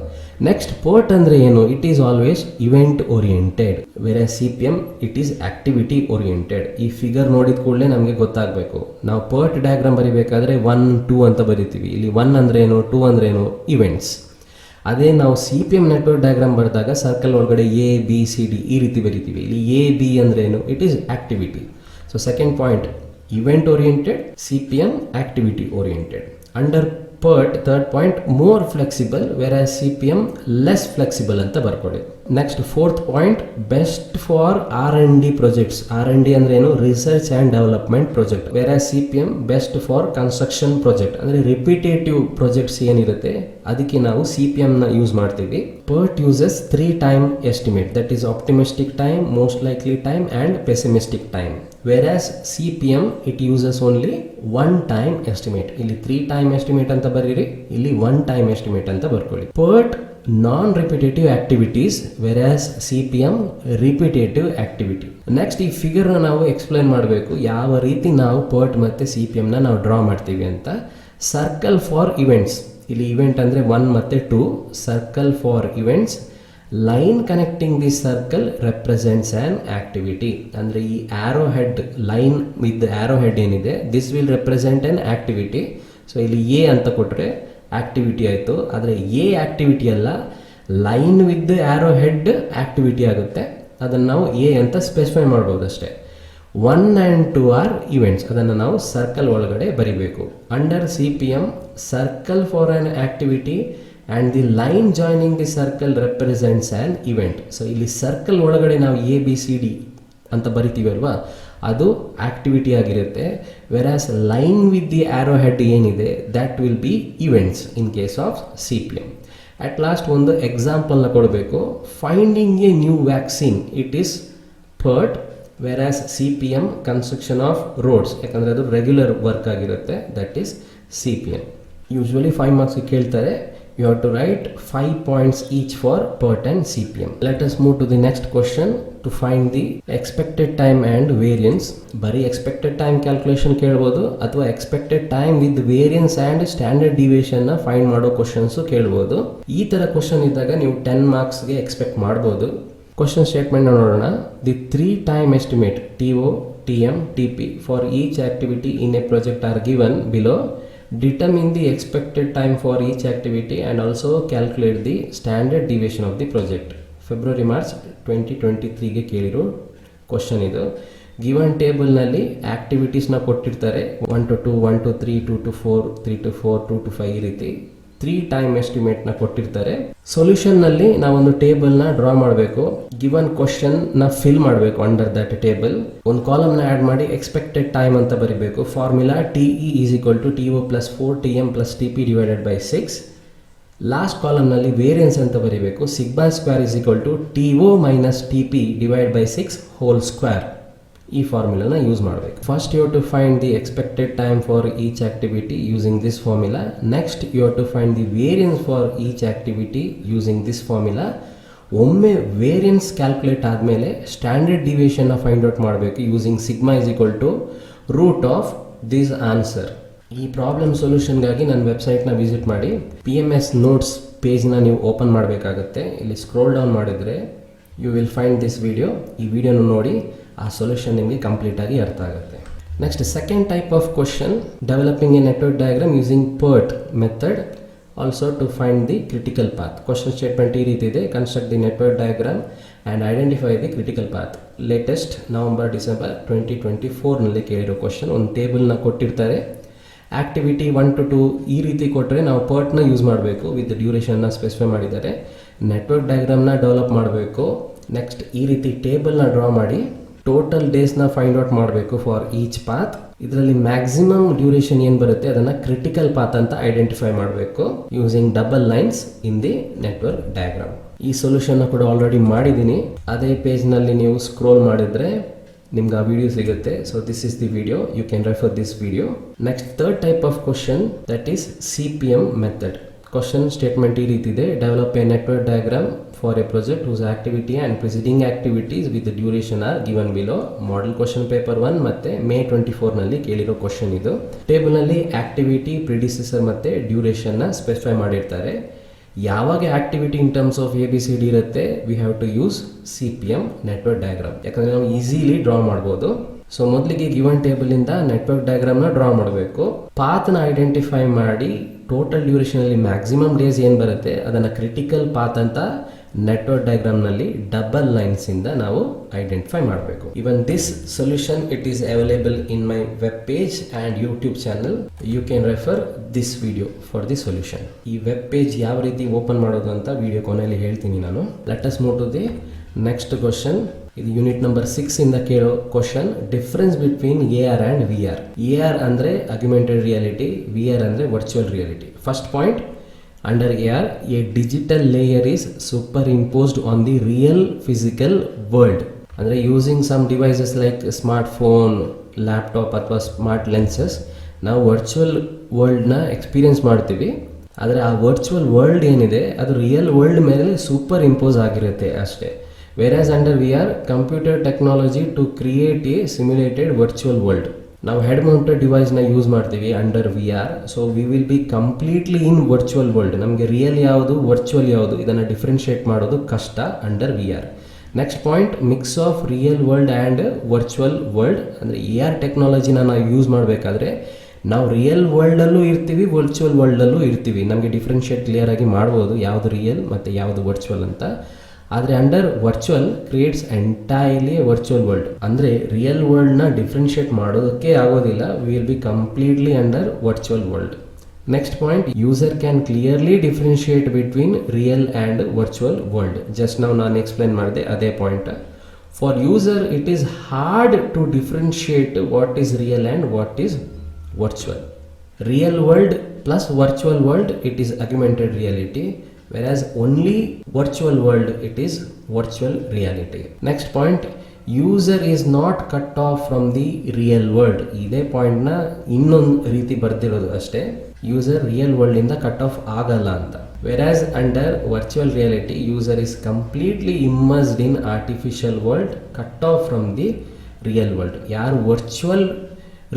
ನೆಕ್ಸ್ಟ್ PERT ಅಂದರೆ ಏನು? It is always event oriented, where CPM it is activity oriented. ಈ ಫಿಗರ್ ನೋಡಿದ ಕೂಡಲೇ ನಮಗೆ ಗೊತ್ತಾಗಬೇಕು. ನಾವು PERT ಡಯಾಗ್ರಾಮ್ ಬರೀಬೇಕಾದ್ರೆ 1, 2 ಅಂತ ಬರಿತೀವಿ. ಇಲ್ಲಿ 1 ಅಂದ್ರೆ ಏನು, 2 ಅಂದ್ರೆ ಏನು? ಇವೆಂಟ್ಸ್. ಅದೇ ನಾವು CPM ನೆಟ್ವರ್ಕ್ ಡಯಾಗ್ರಾಮ್ ಬರೆದಾಗ ಸರ್ಕಲ್ ಒಳಗಡೆ ABCD ಈ ರೀತಿ ಬರಿತೀವಿ. ಇಲ್ಲಿ AB ಅಂದ್ರೆ ಏನು? It is activity. So second point event oriented, CPM activity oriented. Under PERT third point more flexible, whereas CPM less flexible ಅಂತ ಬರ್ಕೊಳ್ಳಿ. Next fourth point best for R&D projects. R&D ಅಂದ್ರೆ ಏನು? Research and development project. Whereas CPM best for construction project. ಅಂದರೆ repetitive projects ಏನಿರುತ್ತೆ ಅದಕ್ಕೆ ನಾವು CPMನ use ಮಾಡ್ತೀವಿ. PERT uses 3 time estimate, that is optimistic time, most likely time and pessimistic time. Whereas CPM it uses only 1 time estimate. ಇಲ್ಲಿ 3 time estimate ಅಂತ ಬರೀರಿ, ಇಲ್ಲಿ 1 time estimate ಅಂತ ಬರ್ಕೊಳ್ಳಿ. PERT non repetitive activities, whereas CPM repetitive activity. Next ಈ ಫಿಗರ್ನ ನಾವು explain ಮಾಡಬೇಕು ಯಾವ ರೀತಿ ನಾವು PERT ಮತ್ತು CPMನ ನಾವು ಡ್ರಾ ಮಾಡ್ತೀವಿ ಅಂತ. ಸರ್ಕಲ್ ಫಾರ್ ಇವೆಂಟ್ಸ್, ಇಲ್ಲಿ ಇವೆಂಟ್ ಅಂದರೆ 1 ಮತ್ತು 2. Circle for events, line connecting the circle represents an activity. ಅಂದರೆ ಈ arrow head, line with arrow head ಏನಿದೆ, this will represent an activity. So ಇಲ್ಲಿ A ಅಂತ ಕೊಟ್ಟರೆ ಆಕ್ಟಿವಿಟಿ ಆಯಿತು. ಆದರೆ A ಆಕ್ಟಿವಿಟಿ ಅಲ್ಲ, line with arrow head activity ಆಗುತ್ತೆ. ಅದನ್ನು ನಾವು A ಅಂತ ಸ್ಪೆಸಿಫೈ ಮಾಡ್ಬೋದು ಅಷ್ಟೇ. 1 and 2 ಆರ್ ಇವೆಂಟ್ಸ್, ಅದನ್ನು ನಾವು ಸರ್ಕಲ್ ಒಳಗಡೆ ಬರಿಬೇಕು. Under CPM circle for an activity and the line joining the circle represents an event. So ಇಲ್ಲಿ ಸರ್ಕಲ್ ಒಳಗಡೆ ನಾವು ABCD ಅಂತ ಬರಿತೀವಿ ಅಲ್ವಾ, ಅದು ಆಕ್ಟಿವಿಟಿ ಆಗಿರುತ್ತೆ. Whereas line with the arrow head ಏನಿದೆ that will be events in case of CPM. At last ಒಂದು ಎಕ್ಸಾಂಪಲ್ನ ಕೊಡಬೇಕು. Finding a new vaccine, it is PERT. Whereas CPM construction of roads, ಯಾಕಂದರೆ ಅದು ರೆಗ್ಯುಲರ್ ವರ್ಕ್ ಆಗಿರುತ್ತೆ, that is CPM. Usually 5 marks ಕೇಳ್ತಾರೆ. You have to write 5 points each for PERT and CPM. Let us move to the next question. To find the expected time and variance. ಬರೀ expected time calculation ಕೇಳ್ಬೋದು ಅಥವಾ expected time with variance and standard ಡಿವಿಯೇಷನ್ನ find ಮಾಡೋ questions ಕೇಳ್ಬೋದು. ಈ ಥರ question ಇದ್ದಾಗ ನೀವು 10 ಮಾರ್ಕ್ಸ್ಗೆ ಎಕ್ಸ್ಪೆಕ್ಟ್ ಮಾಡ್ಬೋದು. ಕ್ವಶನ್ ಸ್ಟೇಟ್ಮೆಂಟ್ ನೋಡೋಣ. The 3 time estimate TO, TM, TP for each activity in a project are given below. Determine the expected time for each activity and also calculate the standard deviation of the project. February March 2023ಗೆ ಕೇಳಿರೋ question ಇದು. Given ಟೇಬಲ್ನಲ್ಲಿ ಆಕ್ಟಿವಿಟೀಸ್ನ ಕೊಟ್ಟಿರ್ತಾರೆ 1 to 2, 1 to 3, 2 to 4, 3 to 4, 2 to 5 ಈ ರೀತಿ 3 time ಎಸ್ಟಿಮೇಟ್ನ ಕೊಟ್ಟಿರ್ತಾರೆ. ಸೊಲ್ಯೂಷನ್ನಲ್ಲಿ ನಾವೊಂದು ಟೇಬಲ್ನ ಡ್ರಾ ಮಾಡಬೇಕು. ಗಿವನ್ ಕ್ವಶನ್ನ ಫಿಲ್ ಮಾಡಬೇಕು ಅಂಡರ್ ದಟ್ ಟೇಬಲ್. ಒಂದು ಕಾಲಮ್ನ ಆ್ಯಡ್ ಮಾಡಿ ಎಕ್ಸ್ಪೆಕ್ಟೆಡ್ ಟೈಮ್ ಅಂತ ಬರೀಬೇಕು. Formula TE is equal to TO plus 4 TM plus TP divided by 6. Last ಕಾಲಮ್ನಲ್ಲಿ ವೇರಿಯನ್ಸ್ ಅಂತ ಬರೀಬೇಕು. Sigma square is equal to TO minus TP divide by 6 whole square. ಈ ಫಾರ್ಮುಲಾನ ಯೂಸ್ ಮಾಡಬೇಕು. First you have to find the expected time for each activity using this formula. Next you have to find the variance for each activity using this formula. ಒಮ್ಮೆ variance calculate ಆದಮೇಲೆ standard ಡಿವಿಯೇಷನ್ನ find out ಮಾಡಬೇಕು using sigma is equal to root of this answer. ಈ problem ಸೊಲ್ಯೂಷನ್ಗಾಗಿ ನನ್ನ ವೆಬ್ಸೈಟ್ನ visit ಮಾಡಿ. PMS notes ಪೇಜ್ನ ನೀವು ಓಪನ್ ಮಾಡಬೇಕಾಗತ್ತೆ. ಇಲ್ಲಿ ಸ್ಕ್ರೋಲ್ ಡೌನ್ ಮಾಡಿದರೆ you will find this video. ಈ ವಿಡಿಯೋನ ನೋಡಿ ಆ ಸೊಲ್ಯೂಷನ್ ನಿಮಗೆ ಕಂಪ್ಲೀಟಾಗಿ ಅರ್ಥ ಆಗುತ್ತೆ. Next second type of question, developing a network diagram using PERT method also to find the critical path. Question statement ಈ ರೀತಿ ಇದೆ. Construct the network diagram and identify the critical path. Latest November December 2024ನಲ್ಲಿ ಕೇಳಿರೋ question. ಒಂದು ಟೇಬಲ್ನ ಕೊಟ್ಟಿರ್ತಾರೆ. Activity 1 to 2 ಈ ರೀತಿ ಕೊಟ್ಟರೆ ನಾವು PERTನ ಯೂಸ್ ಮಾಡಬೇಕು. ವಿತ್ ಡ್ಯೂರೇಷನ್ನ ಸ್ಪೆಸಿಫೈ ಮಾಡಿದ್ದಾರೆ. ನೆಟ್ವರ್ಕ್ ಡಯಾಗ್ರಾಮ್ನ ಡೆವಲಪ್ ಮಾಡಬೇಕು. ನೆಕ್ಸ್ಟ್ ಈ ರೀತಿ ಟೇಬಲ್ನ ಡ್ರಾ ಮಾಡಿ ಟೋಟಲ್ ಡೇಸ್ನ ಫೈಂಡ್ ಔಟ್ ಮಾಡಬೇಕು ಫಾರ್ ಈಚ್ ಪಾತ್. ಇದರಲ್ಲಿ ಮ್ಯಾಕ್ಸಿಮಮ್ ಡ್ಯೂರೇಷನ್ ಏನು ಬರುತ್ತೆ ಅದನ್ನು ಕ್ರಿಟಿಕಲ್ ಪಾತ್ ಅಂತ ಐಡೆಂಟಿಫೈ ಮಾಡಬೇಕು using double lines in the network diagram. ಈ ಸೊಲ್ಯೂಷನ್ನ ಕೂಡ ಆಲ್ರೆಡಿ ಮಾಡಿದ್ದೀನಿ. ಅದೇ ಪೇಜ್ನಲ್ಲಿ ನೀವು ಸ್ಕ್ರೋಲ್ ಮಾಡಿದರೆ ನಿಮ್ಗೆ ಆ ವಿಡಿಯೋ ಸಿಗುತ್ತೆ. So this is the video, you can refer this video. Next third type of question, that is CPM method. Question statement ಈ ರೀತಿ ಇದೆ. Develop a network diagram for a project whose activity and preceding activities with the duration are given below. Model question paper 1 ಮತ್ತು May 24ನಲ್ಲಿ ಕೇಳಿರೋ question ಇದು. ಟೇಬಲ್ನಲ್ಲಿ activity, ಪ್ರಿಡಿಸೆಸರ್ ಮತ್ತು ಡ್ಯೂರೇಷನ್ನ specify ಮಾಡಿರ್ತಾರೆ. ಯಾವಾಗ activity in terms of ABCD ಇರುತ್ತೆ, we have to use CPM network diagram. ಯಾಕಂದರೆ ನಾವು easily draw ಮಾಡ್ಬೋದು. ಸೊ ಮೊದಲಿಗೆ ಗಿವನ್ ಟೇಬಲಿಂದ ನೆಟ್ವರ್ಕ್ ಡಯಾಗ್ರಾಮ್ನ ಡ್ರಾ ಮಾಡಬೇಕು. ಪಾತ್ನ ಐಡೆಂಟಿಫೈ ಮಾಡಿ ಟೋಟಲ್ ಡ್ಯೂರೇಷನಲ್ಲಿ ಮ್ಯಾಕ್ಸಿಮಮ್ ಡೇಸ್ ಏನು ಬರುತ್ತೆ ಅದನ್ನು ಕ್ರಿಟಿಕಲ್ ಪಾತ್ ಅಂತ ನೆಟ್ವರ್ಕ್ ಡಯಾಗ್ರಾಮ್ನಲ್ಲಿ ಡಬಲ್ ಲೈನ್ಸಿಂದ ನಾವು ಐಡೆಂಟಿಫೈ ಮಾಡಬೇಕು. Even this solution it is available in my web page and YouTube channel. You can refer this video for the solution. ಈ ವೆಬ್ ಪೇಜ್ ಯಾವ ರೀತಿ ಓಪನ್ ಮಾಡೋದು ಅಂತ ವಿಡಿಯೋ ಕೊನೆಯಲ್ಲಿ ಹೇಳ್ತೀನಿ ನಾನು. Let us move to the next question. ಇದು unit number 6 ಇಂದ ಕೇಳೋ question. Difference between AR and VR. AR ಅಂದರೆ ಅಗ್ಯುಮೆಂಟೆಡ್ ರಿಯಾಲಿಟಿ, VR ಅಂದರೆ virtual reality. First point, under AR a digital layer is superimposed on the real physical world. ಅಂದರೆ using some devices like smartphone, laptop ಅಥವಾ smart lenses ನಾವು virtual ವರ್ಲ್ಡ್ನ experience ಮಾಡ್ತೀವಿ. ಆದರೆ ಆ virtual world ಏನಿದೆ ಅದು ರಿಯಲ್ ವರ್ಲ್ಡ್ ಮೇಲೆ ಸೂಪರ್ ಇಂಪೋಸ್ ಆಗಿರುತ್ತೆ ಅಷ್ಟೇ. Whereas under VR, computer technology to create a simulated virtual world. ನಾವು ಹೆಡ್ ಮೌಂಟೆಡ್ ಡಿವೈಸ್ನ ಯೂಸ್ ಮಾಡ್ತೀವಿ under VR. So we will be completely in virtual world. ನಮಗೆ ರಿಯಲ್ ಯಾವುದು, virtual ಯಾವುದು ಇದನ್ನು ಡಿಫ್ರೆನ್ಷಿಯೇಟ್ ಮಾಡೋದು ಕಷ್ಟ under VR. Next point, mix of real world and virtual world. ಅಂದರೆ AR ಟೆಕ್ನಾಲಜಿನ ನಾವು ಯೂಸ್ ಮಾಡಬೇಕಾದ್ರೆ ನಾವು ರಿಯಲ್ ವರ್ಲ್ಡಲ್ಲೂ ಇರ್ತೀವಿ, ವರ್ಚುವಲ್ ವರ್ಲ್ಡಲ್ಲೂ ಇರ್ತೀವಿ. ನಮಗೆ ಡಿಫ್ರೆನ್ಷಿಯೇಟ್ ಕ್ಲಿಯರ್ ಆಗಿ ಮಾಡ್ಬೋದು ಯಾವುದು ರಿಯಲ್ ಮತ್ತು ಯಾವುದು ವರ್ಚುವಲ್ ಅಂತ. ಆದರೆ under virtual creates entirely virtual world. ಅಂದರೆ ರಿಯಲ್ ವರ್ಲ್ಡ್ನ ಡಿಫ್ರೆನ್ಷಿಯೇಟ್ ಮಾಡೋದಕ್ಕೆ ಆಗೋದಿಲ್ಲ. We will be completely under virtual world. Next point, user can clearly differentiate between real and virtual world. Just ನಾನು ಎಕ್ಸ್ಪ್ಲೇನ್ ಮಾಡಿದೆ ಅದೇ point. For user it is hard to differentiate what is real and what is virtual. Real world plus virtual world, it is augmented reality, whereas only virtual world, it is virtual reality. Next point, user is not cut off from the real world. ಇದೇ ಪಾಯಿಂಟ್ನ ಇನ್ನೊಂದು ರೀತಿ ಬರ್ದಿರೋದು ಅಷ್ಟೇ. User real ವರ್ಲ್ಡಿಂದ cut off ಆಗಲ್ಲ ಅಂತ. Whereas under virtual reality, user is completely immersed in artificial world, cut off from the real world. ಯಾರು virtual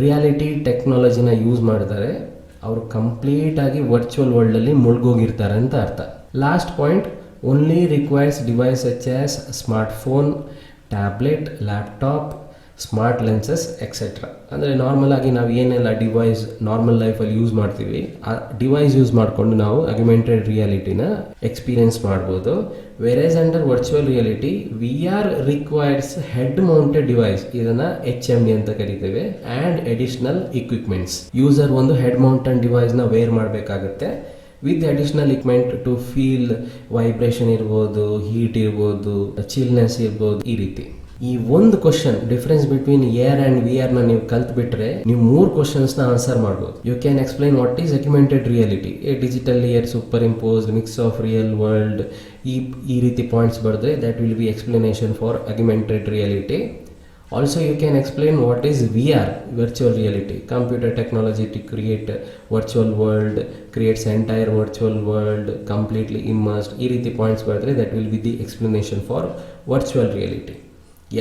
reality ಟೆಕ್ನಾಲಜಿನ use ಮಾಡ್ತಾರೆ ಅವರು ಕಂಪ್ಲೀಟಾಗಿ ವರ್ಚುವಲ್ ವರ್ಲ್ಡಲ್ಲಿ ಮುಳುಗೋಗಿರ್ತಾರೆ ಅಂತ ಅರ್ಥ. Last point, only requires device such as smartphone, tablet, laptop, smart lenses etcetera. ಅಂದರೆ normal ಆಗಿ ನಾವು ಏನೆಲ್ಲ ಡಿವೈಸ್ ನಾರ್ಮಲ್ ಲೈಫಲ್ಲಿ ಯೂಸ್ ಮಾಡ್ತೀವಿ, ಆ ಡಿವೈಸ್ ಯೂಸ್ ಮಾಡಿಕೊಂಡು ನಾವು ಅಗ್ಯುಮೆಂಟೆಡ್ ರಿಯಾಲಿಟಿನ ಎಕ್ಸ್ಪೀರಿಯನ್ಸ್ ಮಾಡ್ಬೋದು. Whereas under virtual reality VR requires head mounted device, ಇದನ್ನು HMD ಅಂತ ಕರಿತೇವೆ, ಆ್ಯಂಡ್ ಎಡಿಷನಲ್ ಇಕ್ವಿಪ್ಮೆಂಟ್ಸ್. ಯೂಸರ್ ಒಂದು ಹೆಡ್ ಮೌಂಟೆಡ್ ಡಿವೈಸ್ನ ವೇರ್ ಮಾಡಬೇಕಾಗುತ್ತೆ with additional equipment to feel vibration ಇರ್ಬೋದು, ಹೀಟ್ ಇರ್ಬೋದು, ಚಿಲ್ನೆಸ್ ಇರ್ಬೋದು, ಈ ರೀತಿ. ಈ ಒಂದು question difference between AR and VR ನೀವು ಕಲ್ತ್ಬಿಟ್ರೆ ನೀವು 3 ಕ್ವಶನ್ಸ್ನ ಆನ್ಸರ್ ಮಾಡ್ಬೋದು. You can explain what is augmented reality, a digital layer superimposed mix of real world. ಈ ರೀತಿ ಪಾಯಿಂಟ್ಸ್ ಬರೆದ್ರೆ that will be explanation for augmented reality. Also you can explain what is VR, virtual reality, computer technology to create virtual world, creates entire virtual world, completely immersed. ಈ ರೀತಿ points ಬರೆದ್ರೆ that will be the explanation for virtual reality.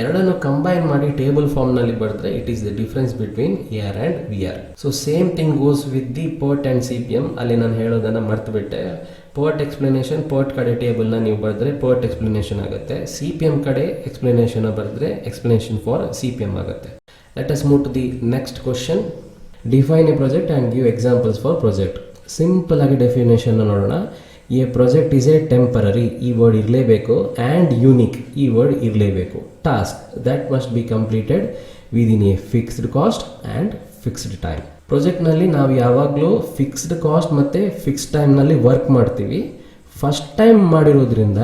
ಎರಡನ್ನು combine ಮಾಡಿ table ಫಾರ್ಮ್ನಲ್ಲಿ ಬರೆದ್ರೆ it is the difference between AR and VR. So same thing goes with the PERT and CPM. ಅಲ್ಲಿ ನಾನು ಹೇಳೋದನ್ನು ಮರ್ತುಬಿಟ್ಟೆ. PERT explanation PERT ಕಡೆ ಟೇಬಲ್ನ ನೀವು ಬರೆದ್ರೆ PERT ಎಕ್ಸ್ಪ್ಲನೇಷನ್ ಆಗುತ್ತೆ, CPM ಕಡೆ ಎಕ್ಸ್ಪ್ಲನೇಷನ್ ಬರೆದ್ರೆ ಎಕ್ಸ್ಪ್ಲನೇಷನ್ ಫಾರ್ CPM ಆಗುತ್ತೆ. Let us move to the next question. Define a project and give examples for project. Simple ಆಗಿ ಡೆಫಿನೇಷನ್ ನೋಡೋಣ. A project is a temporary, ಈ ವರ್ಡ್ ಇರಲೇಬೇಕು, ಆ್ಯಂಡ್ ಯೂನಿಕ್, ಈ word ಇರಲೇಬೇಕು. Task that must be completed within a fixed cost and fixed time. ಪ್ರಾಜೆಕ್ಟ್ನಲ್ಲಿ ನಾವು ಯಾವಾಗಲೂ fixed cost ಮತ್ತು ಫಿಕ್ಸ್ಡ್ ಟೈಮ್ನಲ್ಲಿ ವರ್ಕ್ ಮಾಡ್ತೀವಿ. ಫಸ್ಟ್ ಟೈಮ್ ಮಾಡಿರೋದ್ರಿಂದ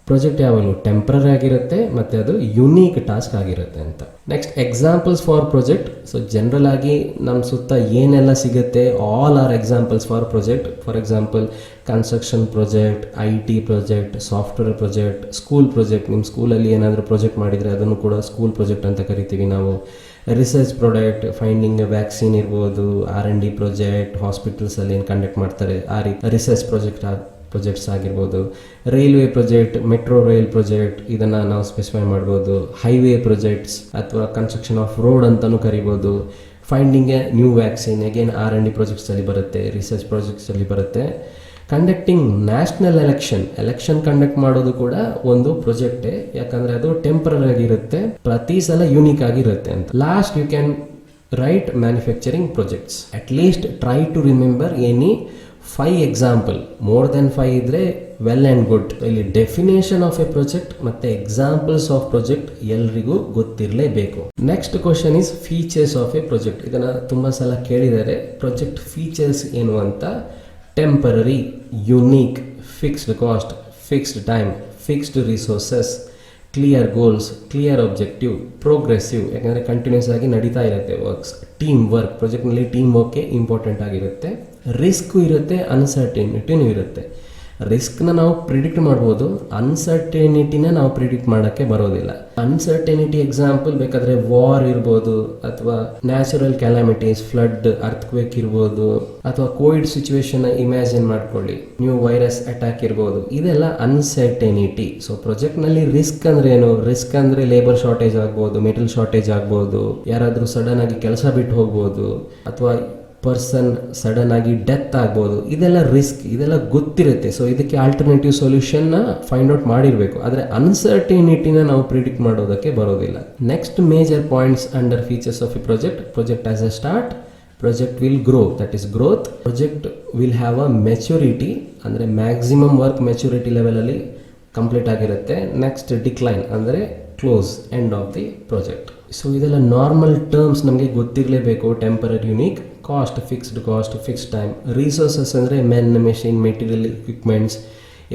ಪ್ರಾಜೆಕ್ಟ್ ಯಾವಾಗಲೂ ಟೆಂಪ್ರರಿ ಆಗಿರುತ್ತೆ ಮತ್ತು ಅದು ಯುನೀಕ್ ಟಾಸ್ಕ್ ಆಗಿರುತ್ತೆ ಅಂತ. Next examples for project. So general ಆಗಿ ನಮ್ಮ ಸುತ್ತ ಏನೆಲ್ಲ ಸಿಗುತ್ತೆ, all are examples for project. For example construction project, IT project, software project, school project. ನಿಮ್ಮ ಸ್ಕೂಲಲ್ಲಿ ಏನಾದರೂ ಪ್ರಾಜೆಕ್ಟ್ ಮಾಡಿದರೆ ಅದನ್ನು ಕೂಡ ಸ್ಕೂಲ್ ಪ್ರಾಜೆಕ್ಟ್ ಅಂತ ಕರಿತೀವಿ ನಾವು. Research product, finding A vaccine ಇರ್ಬೋದು, R&D ಪ್ರಾಜೆಕ್ಟ್, ಹಾಸ್ಪಿಟಲ್ಸಲ್ಲಿ ಏನು ಕಂಡಕ್ಟ್ ಮಾಡ್ತಾರೆ ಆ ರೀತಿ ರಿಸರ್ಚ್ ಪ್ರಾಜೆಕ್ಟ್ಸ್ ಆಗಿರ್ಬೋದು. Railway project, metro rail project, ಇದನ್ನು ನಾವು ಸ್ಪೆಸಿಫೈ ಮಾಡ್ಬೋದು. ಹೈವೇ ಪ್ರಾಜೆಕ್ಟ್ಸ್ ಅಥವಾ ಕನ್ಸ್ಟ್ರಕ್ಷನ್ ಆಫ್ ರೋಡ್ ಅಂತಲೂ ಕರಿಬೋದು. Finding a new vaccine again R&D ಪ್ರಾಜೆಕ್ಟ್ಸಲ್ಲಿ ಬರುತ್ತೆ, ರಿಸರ್ಚ್ ಪ್ರಾಜೆಕ್ಟ್ಸಲ್ಲಿ ಬರುತ್ತೆ. ಕಂಡಕ್ಟಿಂಗ್ ನ್ಯಾಷನಲ್ ಎಲೆಕ್ಷನ್ ಕಂಡಕ್ಟ್ ಮಾಡೋದು ಕೂಡ ಒಂದು ಪ್ರಾಜೆಕ್ಟೇ, ಯಾಕಂದರೆ ಅದು ಟೆಂಪರರಿ ಆಗಿರುತ್ತೆ, ಪ್ರತಿ ಸಲ ಯೂನಿಕ್ ಆಗಿರುತ್ತೆ ಅಂತ. Last you can write manufacturing projects. At least try to remember any 5 example. More than 5 ಇದ್ರೆ ವೆಲ್ ಆ್ಯಂಡ್ ಗುಡ್. ಇಲ್ಲಿ ಡೆಫಿನೇಷನ್ ಆಫ್ ಎ ಪ್ರಾಜೆಕ್ಟ್ ಮತ್ತು ಎಕ್ಸಾಂಪಲ್ಸ್ ಆಫ್ ಪ್ರಾಜೆಕ್ಟ್ ಎಲ್ರಿಗೂ ಗೊತ್ತಿರಲೇಬೇಕು. Next question is features of a project. ಇದನ್ನು ತುಂಬ ಸಲ ಕೇಳಿದ್ದಾರೆ. Project features ಏನು ಅಂತ. Temporary, unique, fixed cost, fixed time, fixed resources, clear goals, clear objective, progressive, ಯಾಕಂದರೆ ಕಂಟಿನ್ಯೂಸ್ ಆಗಿ ನಡೀತಾ ಇರುತ್ತೆ works. Team work, ಪ್ರಾಜೆಕ್ಟ್ನಲ್ಲಿ team ವರ್ಕೇ important ಆಗಿರುತ್ತೆ. ರಿಸ್ಕು ಇರುತ್ತೆ, ಅನ್ಸರ್ಟೆನಿಟಿನೂ ಇರುತ್ತೆ. ರಿಸ್ಕ್ನ ನಾವು ಪ್ರಿಡಿಕ್ಟ್ ಮಾಡ್ಬೋದು, ಅನ್ಸರ್ಟೆನಿಟಿನ ನಾವು ಪ್ರಿಡಿಕ್ಟ್ ಮಾಡೋಕ್ಕೆ ಬರೋದಿಲ್ಲ. ಅನ್ಸರ್ಟೆನಿಟಿ ಎಕ್ಸಾಂಪಲ್ ಬೇಕಾದರೆ ವಾರ್ ಇರ್ಬೋದು, ಅಥವಾ ನ್ಯಾಚುರಲ್ ಕ್ಯಾಲಾಮಿಟೀಸ್, ಫ್ಲಡ್, ಅರ್ಥಕ್ವೇಕ್ ಇರ್ಬೋದು, ಅಥವಾ ಕೋವಿಡ್ ಸಿಚುವೇಶನ್ ಇಮ್ಯಾಜಿನ್ ಮಾಡ್ಕೊಳ್ಳಿ, ನ್ಯೂ ವೈರಸ್ ಅಟ್ಯಾಕ್ ಇರ್ಬೋದು. ಇದೆಲ್ಲ ಅನ್ಸರ್ಟೆನಿಟಿ. ಸೊ ಪ್ರಾಜೆಕ್ಟ್ನಲ್ಲಿ ರಿಸ್ಕ್ ಅಂದ್ರೆ ಏನು? ರಿಸ್ಕ್ ಅಂದರೆ ಲೇಬರ್ ಶಾರ್ಟೇಜ್ ಆಗ್ಬೋದು, ಮೆಟಲ್ ಶಾರ್ಟೇಜ್ ಆಗ್ಬೋದು, ಯಾರಾದರೂ ಸಡನ್ ಆಗಿ ಕೆಲಸ ಬಿಟ್ಟು ಹೋಗ್ಬೋದು, ಅಥವಾ ಪರ್ಸನ್ ಸಡನ್ ಆಗಿ ಡೆತ್ ಆಗ್ಬೋದು. ಇದೆಲ್ಲ ರಿಸ್ಕ್, ಇದೆಲ್ಲ ಗೊತ್ತಿರುತ್ತೆ. ಸೊ ಇದಕ್ಕೆ ಆಲ್ಟರ್ನೇಟಿವ್ ಸೊಲ್ಯೂಷನ್ನ ಫೈಂಡ್ ಔಟ್ ಮಾಡಿರಬೇಕು. ಆದರೆ ಅನ್ಸರ್ಟೆನಿಟಿನ ನಾವು ಪ್ರಿಡಿಕ್ಟ್ ಮಾಡೋದಕ್ಕೆ ಬರೋದಿಲ್ಲ. Next major points under features of a project as a start, project will grow, that is growth. Project will have a maturity, ಅಂದರೆ ಮ್ಯಾಕ್ಸಿಮಮ್ ವರ್ಕ್ ಮೆಚುರಿಟಿ ಲೆವೆಲಲ್ಲಿ ಕಂಪ್ಲೀಟ್ ಆಗಿರುತ್ತೆ. Next decline ಅಂದರೆ close, end of the project. So ಇದೆಲ್ಲ normal terms ನಮಗೆ ಗೊತ್ತಿರಲೇಬೇಕು. Temporary, unique, cost, fixed time, resources ಅಂದರೆ men, machine, material, equipments,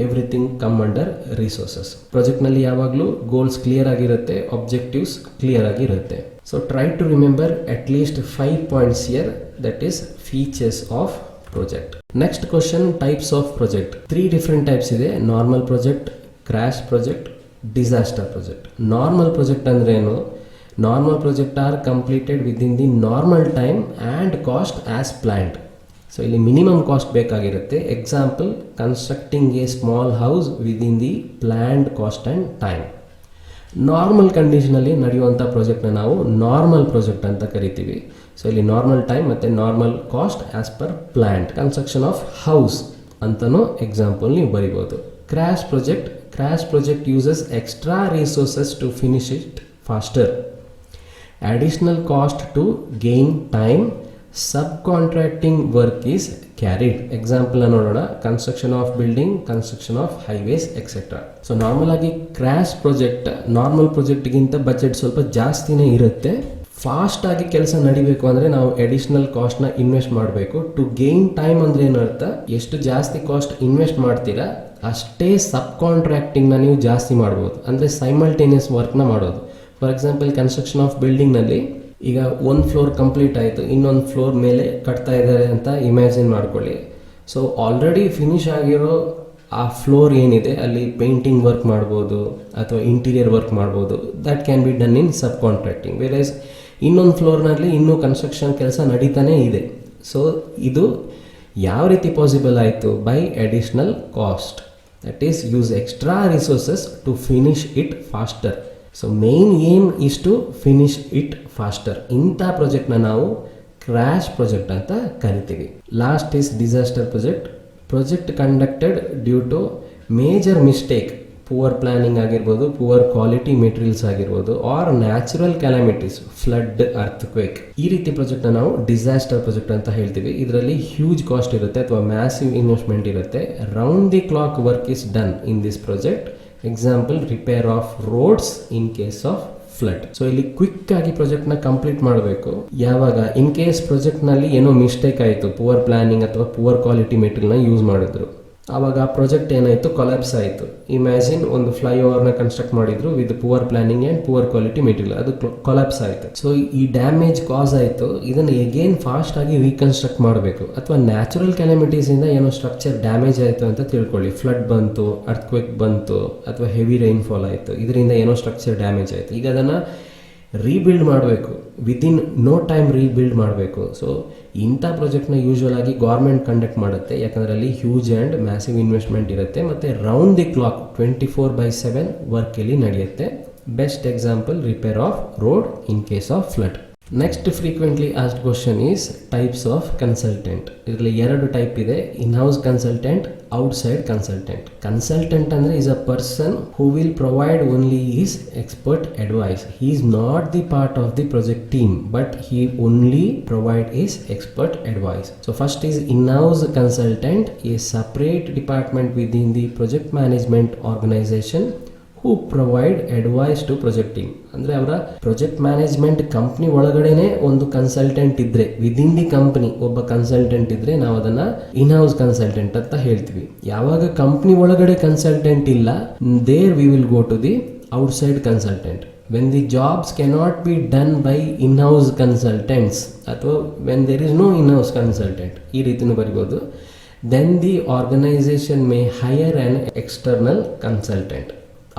everything come under resources. ಪ್ರಾಜೆಕ್ಟ್ನಲ್ಲಿ ಯಾವಾಗಲೂ ಗೋಲ್ಸ್ ಕ್ಲಿಯರ್ ಆಗಿರುತ್ತೆ, ಆಬ್ಜೆಕ್ಟಿವ್ಸ್ ಕ್ಲಿಯರ್ ಆಗಿರುತ್ತೆ. So try to remember at least 5 points here, that is features of project. Next question, types of project. 3 different types ಇದೆ. Normal project, crash project, disaster project. Normal project ಅಂದ್ರೆ ಏನು? Normal projects are completed within the normal time and cost as planned. So ಇಲ್ಲಿ minimum cost ಬೇಕಾಗಿರುತ್ತೆ. Example, constructing a small house within the planned cost and time. Normal ಕಂಡೀಷನಲ್ಲಿ ನಡೆಯುವಂಥ ಪ್ರಾಜೆಕ್ಟ್ನ ನಾವು normal project ಅಂತ ಕರಿತೀವಿ. ಸೊ ಇಲ್ಲಿ ನಾರ್ಮಲ್ ಟೈಮ್ ಮತ್ತು normal cost as per planned. Construction of house ಅಂತಲೂ ಎಕ್ಸಾಂಪಲ್ ನೀವು ಬರಿಬೋದು. Crash project uses extra resources to finish it faster. Additional cost to gain time. Subcontracting work is carried. Example ನೋಡೋಣ, construction of building, construction of highways etcetera. So normal ಆಗಿ crash project normal ಪ್ರಾಜೆಕ್ಟ್ಗಿಂತ budget ಸ್ವಲ್ಪ ಜಾಸ್ತಿನೇ ಇರುತ್ತೆ. Fast ಆಗಿ ಕೆಲಸ ನಡಿಬೇಕು ಅಂದರೆ ನಾವು ಅಡಿಷನಲ್ ಕಾಸ್ಟ್ನ ಇನ್ವೆಸ್ಟ್ ಮಾಡಬೇಕು. ಟು ಗೇನ್ ಟೈಮ್ ಅಂದರೆ ಏನರ್ಥ, ಎಷ್ಟು ಜಾಸ್ತಿ ಕಾಸ್ಟ್ ಇನ್ವೆಸ್ಟ್ ಮಾಡ್ತೀರಾ ಅಷ್ಟೇ ಸಬ್ ಕಾಂಟ್ರಾಕ್ಟಿಂಗ್ನ ನೀವು ಜಾಸ್ತಿ ಮಾಡ್ಬೋದು, ಅಂದರೆ ಸೈಮಲ್ಟೇನಿಯಸ್ ವರ್ಕ್ನ ಮಾಡೋದು. ಫಾರ್ ಎಕ್ಸಾಂಪಲ್, ಕನ್ಸ್ಟ್ರಕ್ಷನ್ ಆಫ್ ಬಿಲ್ಡಿಂಗ್ನಲ್ಲಿ ಈಗ ಒಂದು ಫ್ಲೋರ್ ಕಂಪ್ಲೀಟ್ ಆಯಿತು, ಇನ್ನೊಂದು ಫ್ಲೋರ್ ಮೇಲೆ ಕಟ್ತಾ ಇದ್ದಾರೆ ಅಂತ ಇಮ್ಯಾಜಿನ್ ಮಾಡ್ಕೊಳ್ಳಿ. ಸೊ ಆಲ್ರೆಡಿ ಫಿನಿಶ್ ಆಗಿರೋ ಆ ಫ್ಲೋರ್ ಏನಿದೆ ಅಲ್ಲಿ ಪೇಂಟಿಂಗ್ ವರ್ಕ್ ಮಾಡ್ಬೋದು ಅಥವಾ ಇಂಟೀರಿಯರ್ ವರ್ಕ್ ಮಾಡ್ಬೋದು. That can be done in subcontracting. Whereas ಇನ್ನೊಂದು ಫ್ಲೋರ್ನಲ್ಲಿ ಇನ್ನೂ ಕನ್ಸ್ಟ್ರಕ್ಷನ್ ಕೆಲಸ ನಡೀತಾನೇ ಇದೆ. ಸೊ ಇದು ಯಾವ ರೀತಿ ಪಾಸಿಬಲ್ ಆಯಿತು? By additional cost. That is use extra resources to finish it faster. So main aim is to finish it faster. ಇಂಥ ಪ್ರಾಜೆಕ್ಟ್ನ ನಾವು ಕ್ರ್ಯಾಶ್ ಪ್ರಾಜೆಕ್ಟ್ ಅಂತ ಕರಿತೀವಿ. Last is disaster project conducted due to major mistake, poor planning ಆಗಿರ್ಬೋದು, poor quality materials ಆಗಿರ್ಬೋದು, or natural calamities, flood, earthquake. ಈ ರೀತಿ ಪ್ರಾಜೆಕ್ಟ್ನ ನಾವು ಡಿಸಾಸ್ಟರ್ ಪ್ರಾಜೆಕ್ಟ್ ಅಂತ ಹೇಳ್ತೀವಿ. ಇದರಲ್ಲಿ ಹ್ಯೂಜ್ ಕಾಸ್ಟ್ ಇರುತ್ತೆ ಅಥವಾ ಮ್ಯಾಸಿವ್ ಇನ್ವೆಸ್ಟ್ಮೆಂಟ್ ಇರುತ್ತೆ. Round the clock work is done in this project. Example, repair of roads in case of flood. So ಇಲ್ಲಿ ಕ್ವಿಕ್ ಆಗಿ ಪ್ರಾಜೆಕ್ಟ್ನ ಕಂಪ್ಲೀಟ್ ಮಾಡಬೇಕು. ಯಾವಾಗ ಇನ್ ಕೇಸ್ ಪ್ರಾಜೆಕ್ಟ್ನಲ್ಲಿ ಏನೋ ಮಿಸ್ಟೇಕ್ ಆಯಿತು, ಪುವರ್ ಪ್ಲಾನಿಂಗ್ ಅಥವಾ ಪುವರ್ ಕ್ವಾಲಿಟಿ ಮೆಟೀರಿಯಲ್ನ ಯೂಸ್ ಮಾಡಿದ್ರು, ಆವಾಗ ಆ ಪ್ರಾಜೆಕ್ಟ್ ಏನಾಯಿತು, ಕೊಲ್ಯಾಪ್ಸ್ ಆಯಿತು. ಇಮ್ಯಾಜಿನ್ ಒಂದು ಫ್ಲೈಓವರ್ನ ಕನ್ಸ್ಟ್ರಕ್ಟ್ ಮಾಡಿದ್ರು with poor planning and poor quality material, ಅದು ಕೊಲ್ಯಾಪ್ಸ್ ಆಯಿತು. ಸೊ ಈ ಡ್ಯಾಮೇಜ್ ಕಾಸ್ ಆಯಿತು, ಇದನ್ನು ಎಗೇನ್ ಫಾಸ್ಟ್ ಆಗಿ ರೀಕನ್ಸ್ಟ್ರಕ್ಟ್ ಮಾಡಬೇಕು. ಅಥವಾ ನ್ಯಾಚುರಲ್ ಕ್ಯಾಲಮಿಟೀಸಿಂದ ಏನೋ ಸ್ಟ್ರಕ್ಚರ್ ಡ್ಯಾಮೇಜ್ ಆಯಿತು ಅಂತ ತಿಳ್ಕೊಳ್ಳಿ. ಫ್ಲಡ್ ಬಂತು, ಅರ್ಥಕ್ವೇಕ್ ಬಂತು, ಅಥವಾ ಹೆವಿ ರೈನ್ಫಾಲ್ ಆಯಿತು, ಇದರಿಂದ ಏನೋ ಸ್ಟ್ರಕ್ಚರ್ ಡ್ಯಾಮೇಜ್ ಆಯಿತು. ಈಗ ಅದನ್ನು ರೀಬಿಲ್ಡ್ ಮಾಡಬೇಕು, ವಿದಿನ್ ನೋ ಟೈಮ್ ರೀಬಿಲ್ಡ್ ಮಾಡಬೇಕು. ಸೊ ಇಂಥ ಪ್ರಾಜೆಕ್ಟ್ನ ಯೂಶ್ವಲ್ ಆಗಿ ಗೌರ್ಮೆಂಟ್ ಕಂಡಕ್ಟ್ ಮಾಡುತ್ತೆ, ಯಾಕಂದರೆ ಅಲ್ಲಿ ಹ್ಯೂಜ್ ಆ್ಯಂಡ್ ಮ್ಯಾಸಿವ್ ಇನ್ವೆಸ್ಟ್ಮೆಂಟ್ ಇರುತ್ತೆ. ಮತ್ತು ರೌಂಡ್ ದಿ ಕ್ಲಾಕ್ 24/7 ವರ್ಕ್ ಇಲ್ಲಿ ನಡೆಯುತ್ತೆ. Best example, repair of road in case of flood. Next frequently asked question is types of consultant. ಇದರಲ್ಲಿ 2 ಟೈಪ್ ಇದೆ, in house consultant, outside consultant. Consultant ಅಂದರೆ is a person who will provide only his expert advice. He is not the part of the project team, but he only provide his expert advice. So first is in house consultant, a separate department within the project management organisation who provide advice to project team. ಅಂದರೆ ಅವರ project management company ಒಳಗಡೆನೆ ಒಂದು consultant ಇದ್ದರೆ, within the company ಒಬ್ಬ consultant ಇದ್ದರೆ ನಾವು ಅದನ್ನು ಇನ್ house consultant ಅಂತ ಹೇಳ್ತೀವಿ. ಯಾವಾಗ ಕಂಪ್ನಿ ಒಳಗಡೆ ಕನ್ಸಲ್ಟೆಂಟ್ ಇಲ್ಲ, there we will go to the outside consultant. When the jobs cannot be done by in house consultants, ಅಥವಾ when there is no in house consultant, ಈ ರೀತಿನೂ ಬರಿಬೋದು. Then the organisation may hire an external consultant.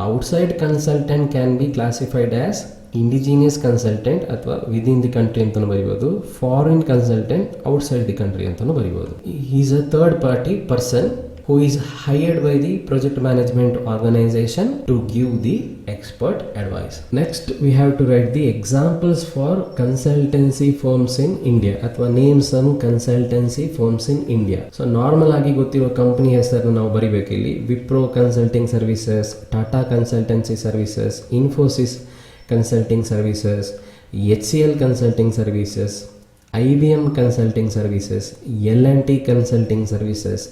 Outside consultant can be classified as indigenous consultant ಅಥವಾ within the country ಅಂತಲೂ ಬರಿಬೋದು, foreign consultant outside the country ಅಂತಲೂ ಬರಿಬೋದು. Is a third party person who is hired by the project management organization to give the expert advice. Next we have to write the examples for consultancy firms in India, ಅಥವಾ name some consultancy firms in India. So normal ಆಗಿ ಗೊತ್ತಿರೋ company ಹೆಸರನ್ನು ನಾವು ಬರಿಬೇಕು ಇಲ್ಲಿ. Wipro consulting services, Tata consultancy services, Infosys consulting services, HCL consulting services, IBM consulting services, L&T consulting services,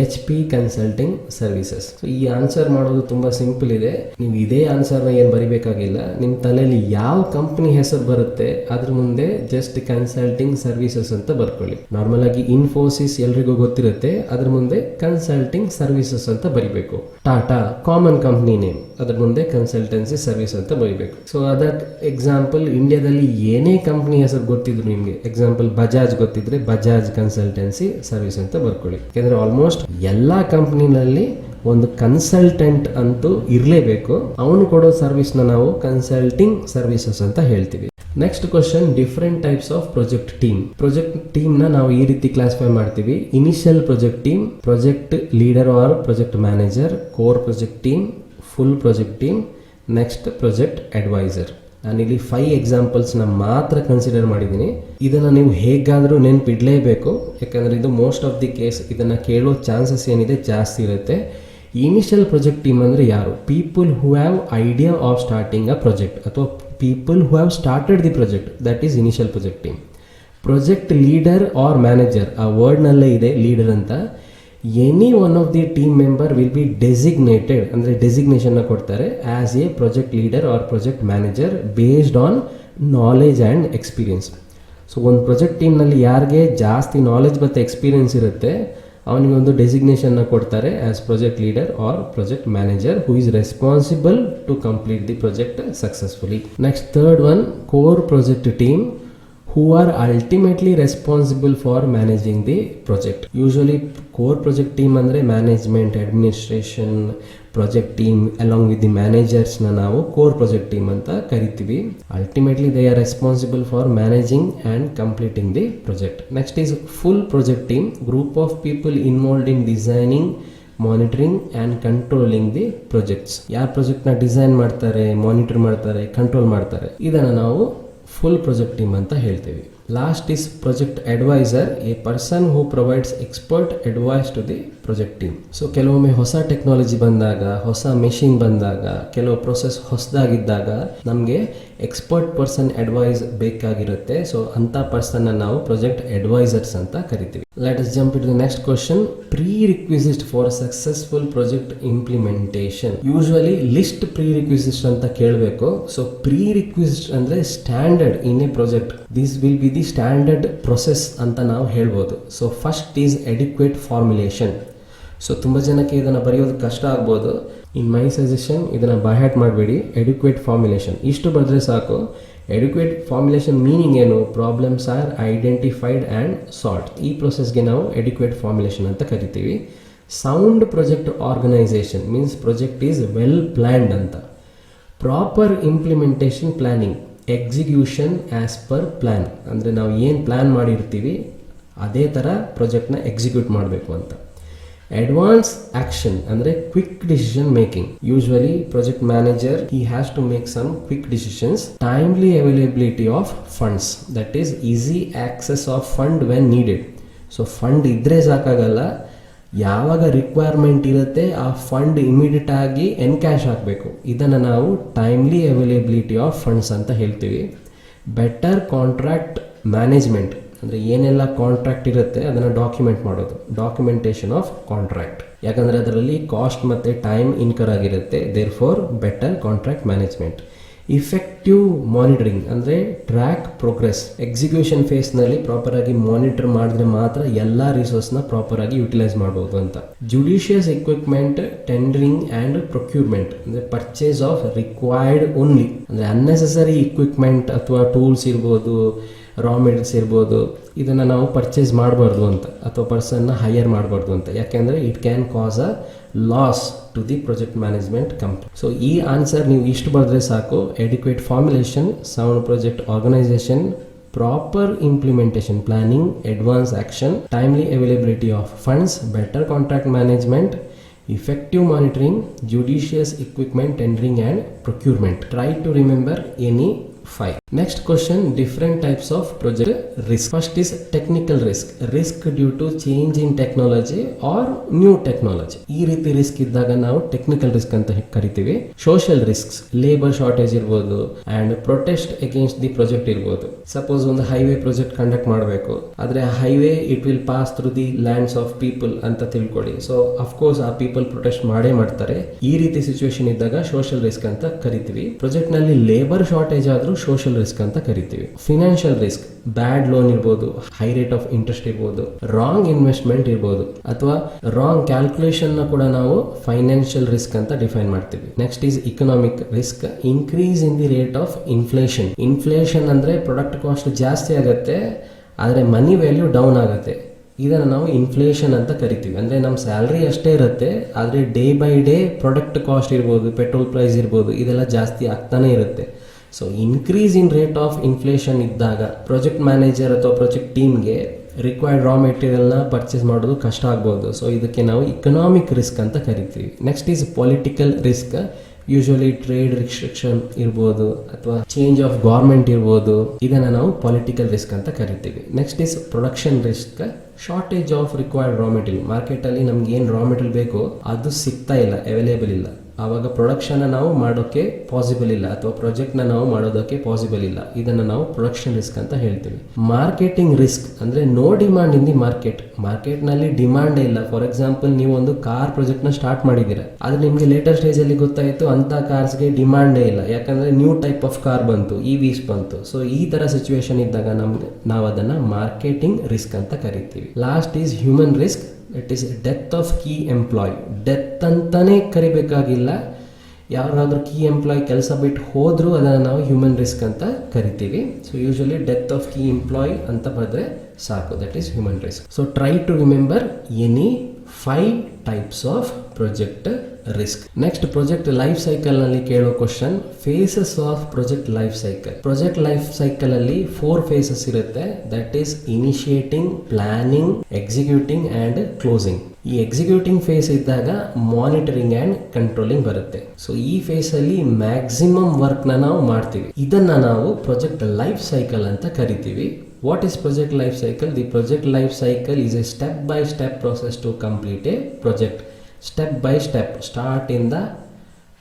HP consulting services. So ಈ answer ಮಾಡೋದು ತುಂಬ ಸಿಂಪಲ್ ಇದೆ. ನೀವು ಇದೇ ಆನ್ಸರ್ನ ಏನು ಬರಿಬೇಕಾಗಿಲ್ಲ. ನಿಮ್ಮ ತಲೆಯಲ್ಲಿ ಯಾವ ಕಂಪ್ನಿ ಹೆಸರು ಬರುತ್ತೆ ಅದ್ರ ಮುಂದೆ ಜಸ್ಟ್ ಕನ್ಸಲ್ಟಿಂಗ್ ಸರ್ವಿಸಸ್ ಅಂತ ಬರ್ಕೊಳ್ಳಿ. ನಾರ್ಮಲ್ ಆಗಿ ಇನ್ಫೋಸಿಸ್ ಎಲ್ರಿಗೂ ಗೊತ್ತಿರುತ್ತೆ, ಅದ್ರ ಮುಂದೆ ಕನ್ಸಲ್ಟಿಂಗ್ ಸರ್ವಿಸಸ್ ಅಂತ ಬರಿಬೇಕು. ಟಾಟಾ ಕಾಮನ್ ಕಂಪ್ನಿ ನೇಮ್, ಅದ್ರ ಮುಂದೆ ಕನ್ಸಲ್ಟೆನ್ಸಿ ಸರ್ವಿಸ್ ಅಂತ ಬರಿಬೇಕು. ಸೊ ಅದಕ್ಕೆ ಎಕ್ಸಾಂಪಲ್, ಇಂಡಿಯಾದಲ್ಲಿ ಏನೇ ಕಂಪ್ನಿ ಹೆಸರು ಗೊತ್ತಿದ್ರು ನಿಮಗೆ, ಎಕ್ಸಾಂಪಲ್ ಬಜಾಜ್ ಗೊತ್ತಿದ್ರೆ ಬಜಾಜ್ ಕನ್ಸಲ್ಟೆನ್ಸಿ ಸರ್ವಿಸ್ ಅಂತ ಬರ್ಕೊಳ್ಳಿ. ಯಾಕಂದ್ರೆ ಆಲ್ಮೋಸ್ಟ್ ಎಲ್ಲ ಕಂಪ್ನಿನಲ್ಲಿ ಒಂದು ಕನ್ಸಲ್ಟೆಂಟ್ ಅಂತೂ ಇರಲೇಬೇಕು. ಅವನು ಕೊಡೋ ಸರ್ವಿಸ್ನ ನಾವು ಕನ್ಸಲ್ಟಿಂಗ್ ಸರ್ವಿಸಸ್ ಅಂತ ಹೇಳ್ತೀವಿ. Next question, different types of project team. Project team ನ ನಾವು ಈ ರೀತಿ ಕ್ಲಾಸಿಫೈ ಮಾಡ್ತೀವಿ: initial project team, project leader or project manager, core project team, full project team, next project adviser. ನಾನಿಲ್ಲಿ 5 ಎಕ್ಸಾಂಪಲ್ಸ್ನ ಮಾತ್ರ ಕನ್ಸಿಡರ್ ಮಾಡಿದ್ದೀನಿ. ಇದನ್ನು ನೀವು ಹೇಗಾದರೂ ನೆನಪಿಡಲೇಬೇಕು, ಯಾಕಂದರೆ ಇದು ಮೋಸ್ಟ್ ಆಫ್ ದಿ ಕೇಸ್ ಇದನ್ನು ಕೇಳೋ ಚಾನ್ಸಸ್ ಏನಿದೆ ಜಾಸ್ತಿ ಇರುತ್ತೆ. ಇನಿಷಿಯಲ್ ಪ್ರಾಜೆಕ್ಟ್ ಟೀಮ್ ಅಂದರೆ ಯಾರು? People who have idea of starting a project ಅಥವಾ people who have started the project, that is initial project team. Project leader or manager, ಆ ವರ್ಡ್ನಲ್ಲೇ ಇದೆ ಲೀಡರ್ ಅಂತ. Any one of the team member will be designated, ಅಂದರೆ ಡೆಸಿಗ್ನೇಷನ್ನ ಕೊಡ್ತಾರೆ as a project leader or project manager based on knowledge and experience. So ಒಂದು project ಟೀಮ್ನಲ್ಲಿ ಯಾರಿಗೆ ಜಾಸ್ತಿ ನಾಲೆಜ್ ಮತ್ತು ಎಕ್ಸ್ಪೀರಿಯನ್ಸ್ ಇರುತ್ತೆ ಅವನಿಗೆ ಒಂದು ಡೆಸಿಗ್ನೇಷನ್ನ ಕೊಡ್ತಾರೆ as project leader or project manager who is responsible to complete the project successfully. Next third one, core project team who are ultimately responsible for managing the project. Usually core project team ಅಂದರೆ management, administration, project team along with the ಮ್ಯಾನೇಜರ್ಸ್ನ ನಾವು core project team ಅಂತ ಕರಿತೀವಿ. Ultimately they are responsible for managing and completing the project. Next is full project team, group of people involved in designing, monitoring and controlling the projects. ಯಾರು ಪ್ರಾಜೆಕ್ಟ್ನ design ಮಾಡ್ತಾರೆ, monitor ಮಾಡ್ತಾರೆ, control ಮಾಡ್ತಾರೆ, ಇದನ್ನು ನಾವು full project team ಅಂತ ಹೇಳ್ತೀವಿ. Last is project adviser, a person who provides expert advice to the project team. So ಕೆಲವೊಮ್ಮೆ ಹೊಸ ಟೆಕ್ನಾಲಜಿ ಬಂದಾಗ, ಹೊಸ ಮೆಷಿನ್ ಬಂದಾಗ, ಕೆಲವು ಪ್ರೊಸೆಸ್ ಹೊಸದಾಗಿದ್ದಾಗ ನಮಗೆ ಎಕ್ಸ್ಪರ್ಟ್ ಪರ್ಸನ್ ಅಡ್ವೈಸ್ ಬೇಕಾಗಿರುತ್ತೆ. ಸೊ ಅಂಥ ಪರ್ಸನ್ನ ನಾವು ಪ್ರಾಜೆಕ್ಟ್ ಅಡ್ವೈಸರ್ಸ್ ಅಂತ ಕರಿತೀವಿ. Let us jump in the next question, prerequisite for successful project implementation. Usually list prerequisite ಅಂತ ಕೇಳಬೇಕು. ಸೊ ಪ್ರೀ ರಿಕ್ವಿಸಿಟ್ ಅಂದರೆ standard in a project. This will be the standard process ಅಂತ ನಾವು ಹೇಳ್ಬೋದು. So first is adequate formulation. So ತುಂಬ ಜನಕ್ಕೆ ಇದನ್ನು ಬರೆಯೋದು ಕಷ್ಟ ಆಗ್ಬೋದು. ಇನ್ ಮೈ ಸಜೆಷನ್ ಇದನ್ನು ಬೈಹ್ಯಾಟ್ ಮಾಡಬೇಡಿ. ಎಡಿಕ್ವೇಟ್ ಫಾರ್ಮುಲೇಷನ್ ಇಷ್ಟು ಬರೆದ್ರೆ ಸಾಕು. ಎಡಿಕ್ವೇಟ್ ಫಾರ್ಮುಲೇಷನ್ ಮೀನಿಂಗ್ ಏನು? Problems are identified and solve. ಈ ಪ್ರೊಸೆಸ್ಗೆ ನಾವು ಎಡಿಕ್ವೇಟ್ ಫಾರ್ಮುಲೇಷನ್ ಅಂತ ಕರಿತೀವಿ. Sound project organisation means project is well planned ಅಂತ. Proper implementation planning, execution as per plan, ಅಂದರೆ ನಾವು ಏನು ಪ್ಲ್ಯಾನ್ ಮಾಡಿರ್ತೀವಿ ಅದೇ ಥರ ಪ್ರಾಜೆಕ್ಟ್ನ ಎಕ್ಸಿಕ್ಯೂಟ್ ಮಾಡಬೇಕು ಅಂತ. ಅಡ್ವಾನ್ಸ್ ಆಕ್ಷನ್ ಅಂದರೆ quick decision making. Usually project manager he has to make some quick decisions. Timely availability of funds, that is easy access of fund when needed. So fund ಇದ್ದರೆ ಸಾಕಾಗಲ್ಲ, ಯಾವಾಗ requirement ಇರುತ್ತೆ ಆ fund immediate ಆಗಿ encash ಆಗಬೇಕು. ಇದನ್ನು ನಾವು timely availability of funds ಅಂತ ಹೇಳ್ತೀವಿ. ಬೆಟರ್ ಕಾಂಟ್ರಾಕ್ಟ್ ಮ್ಯಾನೇಜ್ಮೆಂಟ್ ಅಂದರೆ ಏನೆಲ್ಲ ಕಾಂಟ್ರಾಕ್ಟ್ ಇರುತ್ತೆ ಅದನ್ನು ಡಾಕ್ಯುಮೆಂಟ್ ಮಾಡೋದು, ಡಾಕ್ಯುಮೆಂಟೇಷನ್ ಆಫ್ ಕಾಂಟ್ರಾಕ್ಟ್. ಯಾಕಂದರೆ ಅದರಲ್ಲಿ ಕಾಸ್ಟ್ ಮತ್ತು ಟೈಮ್ ಇನ್ಕರ್ ಆಗಿರುತ್ತೆ. Therefore better contract management. Effective monitoring ಅಂದರೆ ಟ್ರ್ಯಾಕ್ ಪ್ರೋಗ್ರೆಸ್. ಎಕ್ಸಿಕ್ಯೂಷನ್ ಫೇಸ್ನಲ್ಲಿ ಪ್ರಾಪರಾಗಿ ಮಾನಿಟರ್ ಮಾಡಿದ್ರೆ ಮಾತ್ರ ಎಲ್ಲ ರಿಸೋರ್ಸ್ನ ಪ್ರಾಪರಾಗಿ ಯುಟಿಲೈಸ್ ಮಾಡ್ಬೋದು ಅಂತ. Judicious equipment, tendering and procurement ಅಂದರೆ ಪರ್ಚೇಸ್ ಆಫ್ ರಿಕ್ವೈರ್ಡ್ ಓನ್ಲಿ. ಅಂದರೆ ಅನ್ನೆಸೆಸರಿ ಇಕ್ವಿಪ್ಮೆಂಟ್ ಅಥವಾ ಟೂಲ್ಸ್ ಇರ್ಬೋದು, ರಾ ಮೆಟೀರಿಯಲ್ಸ್ ಇರ್ಬೋದು, ಇದನ್ನು ನಾವು ಪರ್ಚೇಸ್ ಮಾಡಬಾರ್ದು ಅಂತ ಅಥವಾ ಪರ್ಸನ್ನ ಹೈಯರ್ ಮಾಡಬಾರ್ದು ಅಂತ. ಯಾಕೆಂದರೆ it can cause a loss to the project management company. So ಈ ಆನ್ಸರ್ ನೀವು ಇಷ್ಟು ಬರೆದ್ರೆ ಸಾಕು. Adequate formulation, sound project organisation, proper implementation planning, advance action, timely availability of funds, better contract management, effective monitoring, judicious equipment tendering and procurement. Try to remember any 5. Next question, different types of project risk. First is technical risk. Risk due to change in technology or new technology. ಈ ರೀತಿ risk ಇದ್ದಾಗ ನಾವು technical risk ಅಂತ ಕರಿತೀವಿ. Social risks, labour shortage ಇರ್ಬೋದು and protest against the project ಇರ್ಬೋದು. Suppose ಒಂದು highway project conduct ಮಾಡಬೇಕು, ಆದರೆ ಆ highway it will pass through the lands of people ಅಂತ ತಿಳ್ಕೊಳ್ಳಿ. ಸೊ ಅಫ್ಕೋರ್ಸ್ ಆ ಪೀಪಲ್ ಪ್ರೊಟೆಸ್ಟ್ ಮಾಡೇ ಮಾಡ್ತಾರೆ. ಈ ರೀತಿ ಸಿಚುವೇಶನ್ ಇದ್ದಾಗ ಸೋಷಿಯಲ್ ರಿಸ್ಕ್ ಅಂತ ಕರಿತೀವಿ. ಪ್ರಾಜೆಕ್ಟ್ನಲ್ಲಿ ಲೇಬರ್ ಶಾರ್ಟೇಜ್ ಆದರೂ ಸೋಷಿಯಲ್ ರಿಸ್ಕ್ ಅಂತ ಕರಿತೀವಿ. ಫಿನಾನ್ಷಿಯಲ್ ರಿಸ್ಕ್, ಬ್ಯಾಡ್ ಲೋನ್ ಇರ್ಬೋದು, ಹೈ ರೇಟ್ ಆಫ್ ಇಂಟ್ರೆಸ್ಟ್ ಇರ್ಬೋದು, ರಾಂಗ್ ಇನ್ವೆಸ್ಟ್ಮೆಂಟ್ ಇರ್ಬೋದು ಅಥವಾ ರಾಂಗ್ ಕ್ಯಾಲ್ಕುಲೇಷನ್ ನ ಕೂಡ ನಾವು ಫೈನಾನ್ಷಿಯಲ್ ರಿಸ್ಕ್ ಅಂತ ಡಿಫೈನ್ ಮಾಡ್ತೀವಿ. Next is economic risk, increase in the rate of inflation. Inflation ಅಂದರೆ ಪ್ರಾಡಕ್ಟ್ ಕಾಸ್ಟ್ ಜಾಸ್ತಿ ಆಗುತ್ತೆ ಆದರೆ ಮನಿ ವ್ಯಾಲ್ಯೂ ಡೌನ್ ಆಗುತ್ತೆ. ಇದನ್ನು ನಾವು ಇನ್ಫ್ಲೇಷನ್ ಅಂತ ಕರಿತೀವಿ. ಅಂದರೆ ನಮ್ಮ ಸ್ಯಾಲ್ರಿ ಅಷ್ಟೇ ಇರುತ್ತೆ ಆದರೆ day by day product cost ಇರ್ಬೋದು, ಪೆಟ್ರೋಲ್ ಪ್ರೈಸ್ ಇರ್ಬೋದು, ಇದೆಲ್ಲ ಜಾಸ್ತಿ ಆಗ್ತಾನೆ ಇರುತ್ತೆ. So increase in rate of inflation ಇದ್ದಾಗ ಪ್ರಾಜೆಕ್ಟ್ ಮ್ಯಾನೇಜರ್ ಅಥವಾ ಪ್ರಾಜೆಕ್ಟ್ ಟೀಮ್ಗೆ ರಿಕ್ವೈರ್ಡ್ ರಾ ಮೆಟೀರಿಯಲ್ನ ಪರ್ಚೇಸ್ ಮಾಡೋದು ಕಷ್ಟ ಆಗ್ಬೋದು. ಸೊ ಇದಕ್ಕೆ ನಾವು ಇಕನಾಮಿಕ್ ರಿಸ್ಕ್ ಅಂತ ಕರಿತೀವಿ. Next is political risk. Usually trade restriction ಇರ್ಬೋದು ಅಥವಾ ಚೇಂಜ್ ಆಫ್ ಗೌರ್ಮೆಂಟ್ ಇರ್ಬೋದು, ಇದನ್ನ ನಾವು ಪೊಲಿಟಿಕಲ್ ರಿಸ್ಕ್ ಅಂತ ಕರಿತೀವಿ. Next is production risk. Shortage of required raw material, ಮಾರ್ಕೆಟಲ್ಲಿ ನಮ್ಗೆ ಏನು ರಾ ಮೆಟೀರಿಯಲ್ ಬೇಕೋ ಅದು ಸಿಗ್ತಾ ಇಲ್ಲ, ಅವೈಲೇಬಲ್ ಇಲ್ಲ, ಆವಾಗ ಪ್ರೊಡಕ್ಷನ್ ನಾವು ಮಾಡೋಕ್ಕೆ ಪಾಸಿಬಲ್ ಇಲ್ಲ ಅಥವಾ ಪ್ರಾಜೆಕ್ಟ್ನ ನಾವು ಮಾಡೋದಕ್ಕೆ ಪಾಸಿಬಲ್ ಇಲ್ಲ, ಇದನ್ನು ನಾವು ಪ್ರೊಡಕ್ಷನ್ ರಿಸ್ಕ್ ಅಂತ ಹೇಳ್ತೀವಿ. ಮಾರ್ಕೆಟಿಂಗ್ ರಿಸ್ಕ್ ಅಂದರೆ ನೋ ಡಿಮಾಂಡ್ ಇನ್ ದಿ ಮಾರ್ಕೆಟ್ನಲ್ಲಿ ಡಿಮಾಂಡೇ ಇಲ್ಲ. ಫಾರ್ ಎಕ್ಸಾಂಪಲ್, ನೀವು ಒಂದು ಕಾರ್ ಪ್ರಾಜೆಕ್ಟ್ನ ಸ್ಟಾರ್ಟ್ ಮಾಡಿದ್ದೀರಾ, ಆದರೆ ನಿಮಗೆ ಲೇಟರ್ ಸ್ಟೇಜಲ್ಲಿ ಗೊತ್ತಾಯಿತು ಅಂಥ ಕಾರ್ಸ್ಗೆ ಡಿಮಾಂಡೇ ಇಲ್ಲ, ಯಾಕಂದರೆ ನ್ಯೂ ಟೈಪ್ ಆಫ್ ಕಾರ್ ಬಂತು, EVs ಬಂತು. ಸೊ ಈ ಥರ ಸಿಚುವೇಶನ್ ಇದ್ದಾಗ ನಾವು ಅದನ್ನು ಮಾರ್ಕೆಟಿಂಗ್ ರಿಸ್ಕ್ ಅಂತ ಕರಿತೀವಿ. Last is human risk. It is death of key employee. Death ಅಂತಾನೆ ಕರಿಬೇಕಾಗಿಲ್ಲ, ಯಾರಾದರೂ ಕೀ ಎಂಪ್ಲಾಯ್ ಕೆಲಸ ಬಿಟ್ಟು ಹೋದರೂ ಅದನ್ನು ನಾವು ಹ್ಯೂಮನ್ ರಿಸ್ಕ್ ಅಂತ ಕರಿತೀವಿ. So usually death of key employee ಅಂತ ಬರೆದ್ರೆ ಸಾಕು, that is human risk. So try to remember any 5 types of project risk. Next, project life cycle ನಲ್ಲಿ ಕೇಳೋ question, phases of project life cycle. Project life cycle ಅಲ್ಲಿ 4 phases ಇರುತ್ತೆ. That is initiating, planning, executing and closing. ಈ executing phase ಇದ್ದಾಗ monitoring and controlling ಬರುತ್ತೆ. So ಈ phase ಅಲ್ಲಿ maximum work ನ ನಾವು ಮಾಡ್ತೀವಿ. ಇದನ್ನ ನಾವು ಪ್ರಾಜೆಕ್ಟ್ ಲೈಫ್ ಸೈಕಲ್ ಅಂತ ಕರಿತೀವಿ. What is project life cycle? The project life cycle is a step-by-step process to complete a project. Step by step, start in the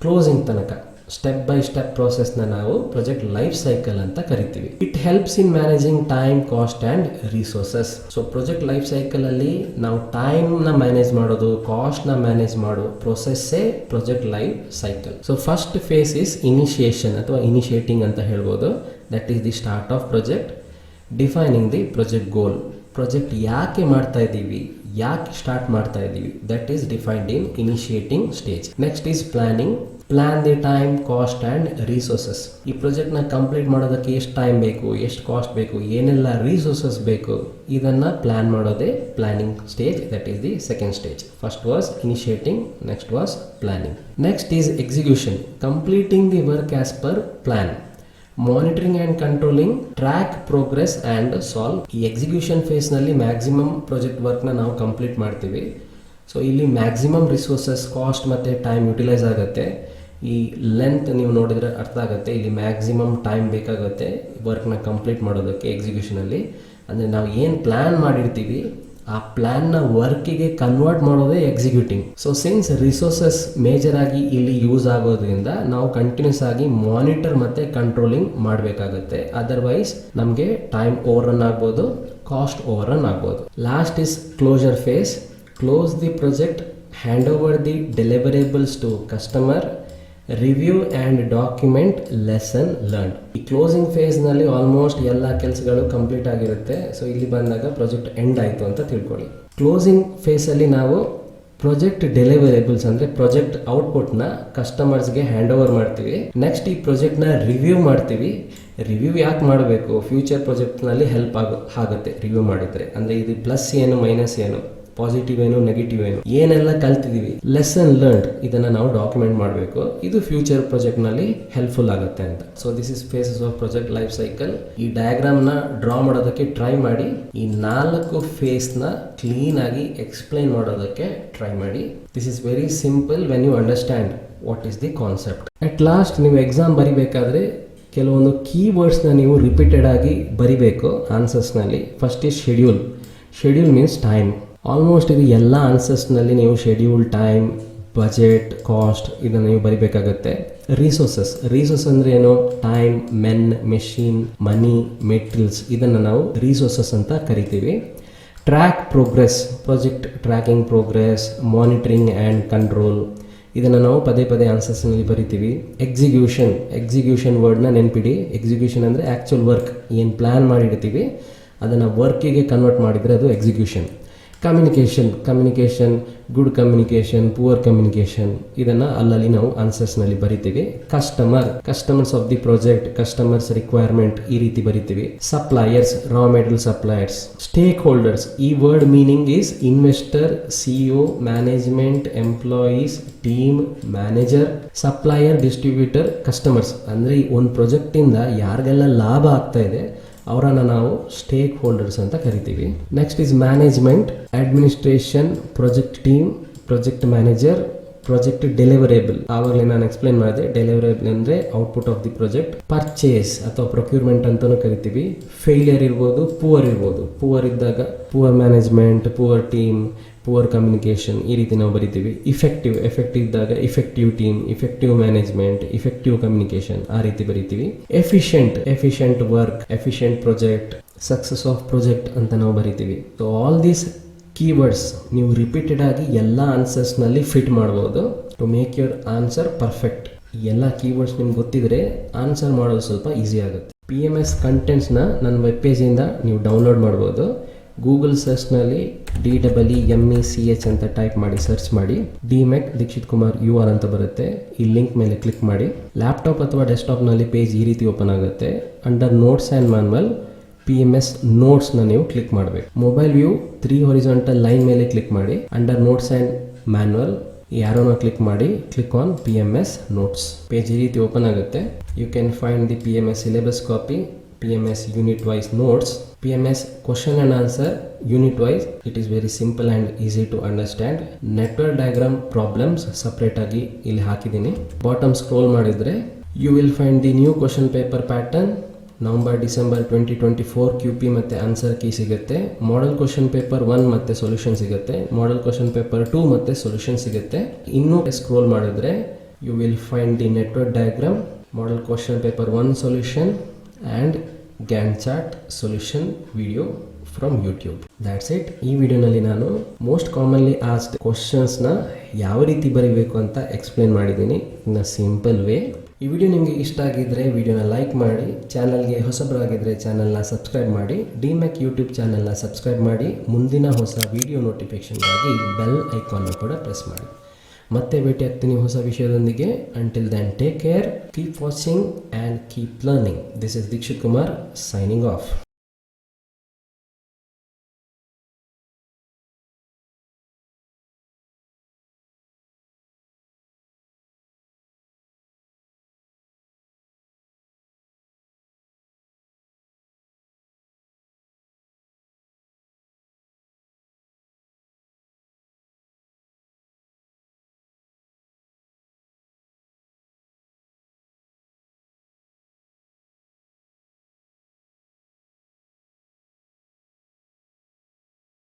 closing ತನಕ ಸ್ಟೆಪ್ ಬೈ ಸ್ಟೆಪ್ ಪ್ರೋಸೆಸ್ನ ನಾವು ಪ್ರಾಜೆಕ್ಟ್ ಲೈಫ್ ಸೈಕಲ್ ಅಂತ ಕರಿತೀವಿ. It helps in managing time, cost and resources. So project life ಸೈಕಲಲ್ಲಿ ನಾವು ಟೈಮ್ನ manage ಮಾಡೋದು, ಕಾಸ್ಟ್ನ ಮ್ಯಾನೇಜ್ ಮಾಡೋ ಪ್ರೊಸೆಸ್ಸೇ project life cycle. So first phase is initiation ಅಥವಾ ಇನಿಷಿಯೇಟಿಂಗ್ ಅಂತ ಹೇಳ್ಬೋದು. That is the start of project. Defining the project goal. Project ಯಾಕೆ ಮಾಡ್ತಾ ಇದ್ದೀವಿ, ಯಾಕೆ ಸ್ಟಾರ್ಟ್ ಮಾಡ್ತಾ ಇದ್ದೀವಿ, that is defined in initiating stage. Next is planning. Plan the time, cost and resources. ಈ ಪ್ರಾಜೆಕ್ಟ್ನ ಕಂಪ್ಲೀಟ್ ಮಾಡೋದಕ್ಕೆ ಎಷ್ಟು ಟೈಮ್ ಬೇಕು, ಎಷ್ಟು ಕಾಸ್ಟ್ ಬೇಕು, ಏನೆಲ್ಲ ರಿಸೋರ್ಸಸ್ ಬೇಕು, ಇದನ್ನು ಪ್ಲಾನ್ ಮಾಡೋದೇ planning stage. That is the second stage. First was initiating, next was planning. Next is execution. Completing the work as per plan. Monitoring and controlling, track progress and solve. ಈ execution ಫೇಸ್ನಲ್ಲಿ maximum project ವರ್ಕ್ನ ನಾವು complete ಮಾಡ್ತೀವಿ. So ಇಲ್ಲಿ maximum resources, cost ಮತ್ತು time utilise ಆಗುತ್ತೆ. ಈ length ನೀವು ನೋಡಿದರೆ ಅರ್ಥ ಆಗುತ್ತೆ. ಇಲ್ಲಿ ಮ್ಯಾಕ್ಸಿಮಮ್ ಟೈಮ್ ಬೇಕಾಗುತ್ತೆ ವರ್ಕ್ನ ಕಂಪ್ಲೀಟ್ ಮಾಡೋದಕ್ಕೆ ಎಕ್ಸಿಕ್ಯೂಷನಲ್ಲಿ. ಅಂದರೆ ನಾವು ಏನು ಪ್ಲ್ಯಾನ್ ಮಾಡಿರ್ತೀವಿ ಆ ಪ್ಲ್ಯಾನ್ನ ವರ್ಕಿಗೆ ಕನ್ವರ್ಟ್ ಮಾಡೋದೇ executing. So since resources major ಆಗಿ ಇಲ್ಲಿ ಯೂಸ್ ಆಗೋದ್ರಿಂದ ನಾವು ಕಂಟಿನ್ಯೂಸ್ ಆಗಿ ಮಾನಿಟರ್ ಮತ್ತು ಕಂಟ್ರೋಲಿಂಗ್ ಮಾಡಬೇಕಾಗುತ್ತೆ. ಅದರ್ವೈಸ್ ನಮಗೆ ಟೈಮ್ ಓವರ್ ರನ್ ಆಗ್ಬೋದು, ಕಾಸ್ಟ್ ಓವರ್ ರನ್ ಆಗ್ಬೋದು. Last is closure phase. Close the project, hand over the deliverables to customer, review and document lesson learn. ಈ ಕ್ಲೋಸಿಂಗ್ ಫೇಸ್ನಲ್ಲಿ ಆಲ್ಮೋಸ್ಟ್ ಎಲ್ಲ ಕೆಲಸಗಳು ಕಂಪ್ಲೀಟ್ ಆಗಿರುತ್ತೆ. ಸೊ ಇಲ್ಲಿ ಬಂದಾಗ ಪ್ರಾಜೆಕ್ಟ್ ಎಂಡ್ ಆಯಿತು ಅಂತ ತಿಳ್ಕೊಳ್ಳಿ. ಕ್ಲೋಸಿಂಗ್ ಫೇಸಲ್ಲಿ ನಾವು ಪ್ರಾಜೆಕ್ಟ್ ಡೆಲಿವರೇಬಲ್ಸ್ ಅಂದರೆ ಪ್ರಾಜೆಕ್ಟ್ ಔಟ್ಪುಟ್ನ ಕಸ್ಟಮರ್ಸ್ಗೆ ಹ್ಯಾಂಡ್ ಓವರ್ ಮಾಡ್ತೀವಿ. ನೆಕ್ಸ್ಟ್ ಈ ಪ್ರಾಜೆಕ್ಟ್ನ ರಿವ್ಯೂ ಮಾಡ್ತೀವಿ. ರಿವ್ಯೂ ಯಾಕೆ ಮಾಡಬೇಕು, ಫ್ಯೂಚರ್ ಪ್ರಾಜೆಕ್ಟ್ನಲ್ಲಿ ಹೆಲ್ಪ್ ಆಗುತ್ತೆ ರಿವ್ಯೂ ಮಾಡಿದರೆ. ಅಂದರೆ ಇದು ಪ್ಲಸ್ ಏನು, ಮೈನಸ್ ಏನು, ಪಾಸಿಟಿವ್ ಏನು, ನೆಗೆಟಿವ್ ಏನು, ಏನೆಲ್ಲ ಕಲ್ತಿದ್ದೀವಿ, ಲೆಸನ್ ಲರ್ನ್ಡ್, ಇದನ್ನು ನಾವು ಡಾಕ್ಯುಮೆಂಟ್ ಮಾಡಬೇಕು. ಇದು ಫ್ಯೂಚರ್ ಪ್ರಾಜೆಕ್ಟ್ನಲ್ಲಿ ಹೆಲ್ಪ್ಫುಲ್ ಆಗುತ್ತೆ ಅಂತ. So this is phases of project life cycle. ಈ ಡಯಾಗ್ರಾಮ್ನ ಡ್ರಾ ಮಾಡೋದಕ್ಕೆ ಟ್ರೈ ಮಾಡಿ. ಈ 4 ಫೇಸ್ನ ಕ್ಲೀನಾಗಿ ಎಕ್ಸ್ಪ್ಲೈನ್ ಮಾಡೋದಕ್ಕೆ ಟ್ರೈ ಮಾಡಿ. This is very simple when you understand what is the concept. At last ನೀವು ಎಕ್ಸಾಮ್ ಬರಿಬೇಕಾದ್ರೆ ಕೆಲವೊಂದು ಕೀವರ್ಡ್ಸ್ನ ನೀವು ರಿಪೀಟೆಡ್ ಆಗಿ ಬರಿಬೇಕು ಆನ್ಸರ್ಸ್ನಲ್ಲಿ. First is schedule. Schedule means time. Almost ಇದು ಎಲ್ಲ ಆನ್ಸರ್ಸ್ನಲ್ಲಿ ನೀವು ಶೆಡ್ಯೂಲ್, ಟೈಮ್, ಬಜೆಟ್, ಕಾಸ್ಟ್ ಇದನ್ನು ನೀವು ಬರಿಬೇಕಾಗತ್ತೆ. ರಿಸೋರ್ಸಸ್ ಅಂದರೆ ಏನು, time, men, machine, money, materials, ಇದನ್ನು ನಾವು ರಿಸೋರ್ಸಸ್ ಅಂತ ಕರಿತೀವಿ. Track progress, project tracking progress, monitoring and control, ಇದನ್ನು ನಾವು ಪದೇ ಪದೇ ಆನ್ಸರ್ಸ್ನಲ್ಲಿ ಬರಿತೀವಿ. ಎಕ್ಸಿಕ್ಯೂಷನ್ ವರ್ಡ್ನ ನೆನ್ಪಿಡಿ. ಎಕ್ಸಿಕ್ಯೂಷನ್ ಅಂದರೆ ಆ್ಯಕ್ಚುಯಲ್ ವರ್ಕ್, ಏನು ಪ್ಲ್ಯಾನ್ ಮಾಡಿರ್ತೀವಿ ಅದನ್ನು ವರ್ಕಿಗೆ ಕನ್ವರ್ಟ್ ಮಾಡಿದರೆ ಅದು execution. Communication, good communication, poor communication, ಇದನ್ನು ಅಲ್ಲಲ್ಲಿ ನಾವು ಆನ್ಸರ್ಸ್ನಲ್ಲಿ ಬರಿತೀವಿ. Customers of the project, customers requirement, ಈ ರೀತಿ ಬರಿತೀವಿ. Suppliers, raw material suppliers. Stakeholders, ಈ word meaning is investor, CEO, management, employees, team, manager, supplier, distributor, customers. ಅಂದರೆ ಒಂದು ಪ್ರಾಜೆಕ್ಟಿಂದ ಯಾರಿಗೆಲ್ಲ ಲಾಭ ಆಗ್ತಾ ಇದೆ ಅವರನ್ನು ನಾವು ಸ್ಟೇಕ್ ಹೋಲ್ಡರ್ಸ್ ಅಂತ ಕರಿತೀವಿ. Next is management, administration, project team, project manager, project deliverable. ಆವಾಗಲೇ ನಾನು ಎಕ್ಸ್ಪ್ಲೇನ್ ಮಾಡಿದೆ. ಡೆಲಿವರೇಬಲ್ ಅಂದರೆ output of the project. Purchase ಅಥವಾ ಪ್ರೊಕ್ಯೂರ್ಮೆಂಟ್ ಅಂತಲೂ ಕರಿತೀವಿ. ಫೇಲಿಯರ್ ಇರ್ಬೋದು, ಪುವರ್ ಇರ್ಬೋದು. ಪುವರ್ ಇದ್ದಾಗ poor management, poor team, poor communication, ಈ ರೀತಿ ನಾವು ಬರಿತೀವಿ. ಎಫೆಕ್ಟಿವ್ ಇದ್ದಾಗ effective team, effective management, effective communication, ಆ ರೀತಿ ಬರಿತೀವಿ. Efficient work, efficient project, success of project ಅಂತ ನಾವು ಬರಿತೀವಿ. ಸೊ ಆಲ್ ದೀಸ್ ಕೀವರ್ಡ್ಸ್ ನೀವು ರಿಪೀಟೆಡ್ ಆಗಿ ಎಲ್ಲ ಆನ್ಸರ್ಸ್ನಲ್ಲಿ ಫಿಟ್ ಮಾಡ್ಬೋದು to make your answer perfect. ಎಲ್ಲ ಕೀವರ್ಡ್ಸ್ ನಿಮ್ಗೆ ಗೊತ್ತಿದ್ರೆ ಆನ್ಸರ್ ಮಾಡೋದು ಸ್ವಲ್ಪ ಈಸಿ ಆಗುತ್ತೆ. PMS ಕಂಟೆಂಟ್ಸ್ನ ನನ್ನ ವೆಬ್ ಪೇಜಿಂದ ನೀವು ಡೌನ್ಲೋಡ್ ಮಾಡ್ಬೋದು. ಗೂಗಲ್ ಸರ್ಚ್ನಲ್ಲಿ DEEMECH ಅಂತ ಟೈಪ್ ಮಾಡಿ ಸರ್ಚ್ ಮಾಡಿ. DMEC ದೀಕ್ಷಿತ್ ಕುಮಾರ್ UR ಅಂತ ಬರುತ್ತೆ. ಈ ಲಿಂಕ್ ಮೇಲೆ ಕ್ಲಿಕ್ ಮಾಡಿ. ಲ್ಯಾಪ್ಟಾಪ್ ಅಥವಾ ಡೆಸ್ಕ್ಟಾಪ್ನಲ್ಲಿ ಪೇಜ್ ಈ ರೀತಿ ಓಪನ್ ಆಗುತ್ತೆ. Under notes and manual PMS ನೋಟ್ಸ್ನ ನೀವು ಕ್ಲಿಕ್ ಮಾಡಬೇಕು. ಮೊಬೈಲ್ ವ್ಯೂ 3 ಹಾರಿಜಾಂಟಲ್ ಲೈನ್ ಮೇಲೆ ಕ್ಲಿಕ್ ಮಾಡಿ. ಅಂಡರ್ ನೋಟ್ಸ್ ಆ್ಯಂಡ್ ಮ್ಯಾನ್ಯುವಲ್ ಯಾರೋನ ಕ್ಲಿಕ್ ಮಾಡಿ. Click on PMS notes. Page ಈ ರೀತಿ ಓಪನ್ ಆಗುತ್ತೆ. You can find the PMS syllabus copy, PMS unit wise notes, PMS question and answer unit wise. It is very simple and easy to understand. Network diagram problems separate ಆಗಿ ಇಲ್ಲಿ ಹಾಕಿದ್ದೀನಿ. Bottom scroll ಮಾಡಿದರೆ you will find the new question paper pattern. November December 2024 QP ಮತ್ತು answer key ಸಿಗುತ್ತೆ. Model question paper 1 ಮತ್ತು solution ಸಿಗುತ್ತೆ. Model question paper 2 ಮತ್ತು solution ಸಿಗುತ್ತೆ. ಇನ್ನೂ ಸ್ಕ್ರೋಲ್ ಮಾಡಿದ್ರೆ you will find the network diagram, model question paper 1 solution and Gantt chart solution video from YouTube. That's it. ಈ ವಿಡಿಯೋನಲ್ಲಿ ನಾನು ಮೋಸ್ಟ್ ಕಾಮನ್ಲಿ ಆಸ್ಡ್ ಕ್ವಶನ್ಸ್ನ ಯಾವ ರೀತಿ ಬರೀಬೇಕು ಅಂತ ಎಕ್ಸ್ಪ್ಲೇನ್ ಮಾಡಿದ್ದೀನಿ ಇನ್ ಅ ಸಿಂಪಲ್ ವೇ. ಈ ವಿಡಿಯೋ ನಿಮಗೆ ಇಷ್ಟ ಆಗಿದ್ದರೆ ವಿಡಿಯೋನ ಲೈಕ್ ಮಾಡಿ. ಚಾನಲ್ಗೆ ಹೊಸಬರಾಗಿದ್ದರೆ ಚಾನಲ್ನ ಸಬ್ಸ್ಕ್ರೈಬ್ ಮಾಡಿ. DMEC ಯೂಟ್ಯೂಬ್ ಚಾನಲ್ನ ಸಬ್ಸ್ಕ್ರೈಬ್ ಮಾಡಿ. ಮುಂದಿನ ಹೊಸ ವಿಡಿಯೋ ನೋಟಿಫಿಕೇಷನ್ಗಾಗಿ ಬೆಲ್ ಐಕಾನ್ನ ಕೂಡ ಪ್ರೆಸ್ ಮಾಡಿ. ಮತ್ತೆ ಭೇಟಿ ಆಗ್ತೀನಿ ಹೊಸ ವಿಷಯದೊಂದಿಗೆ. Until then take care, keep watching and keep learning. This is Dikshit Kumar signing of.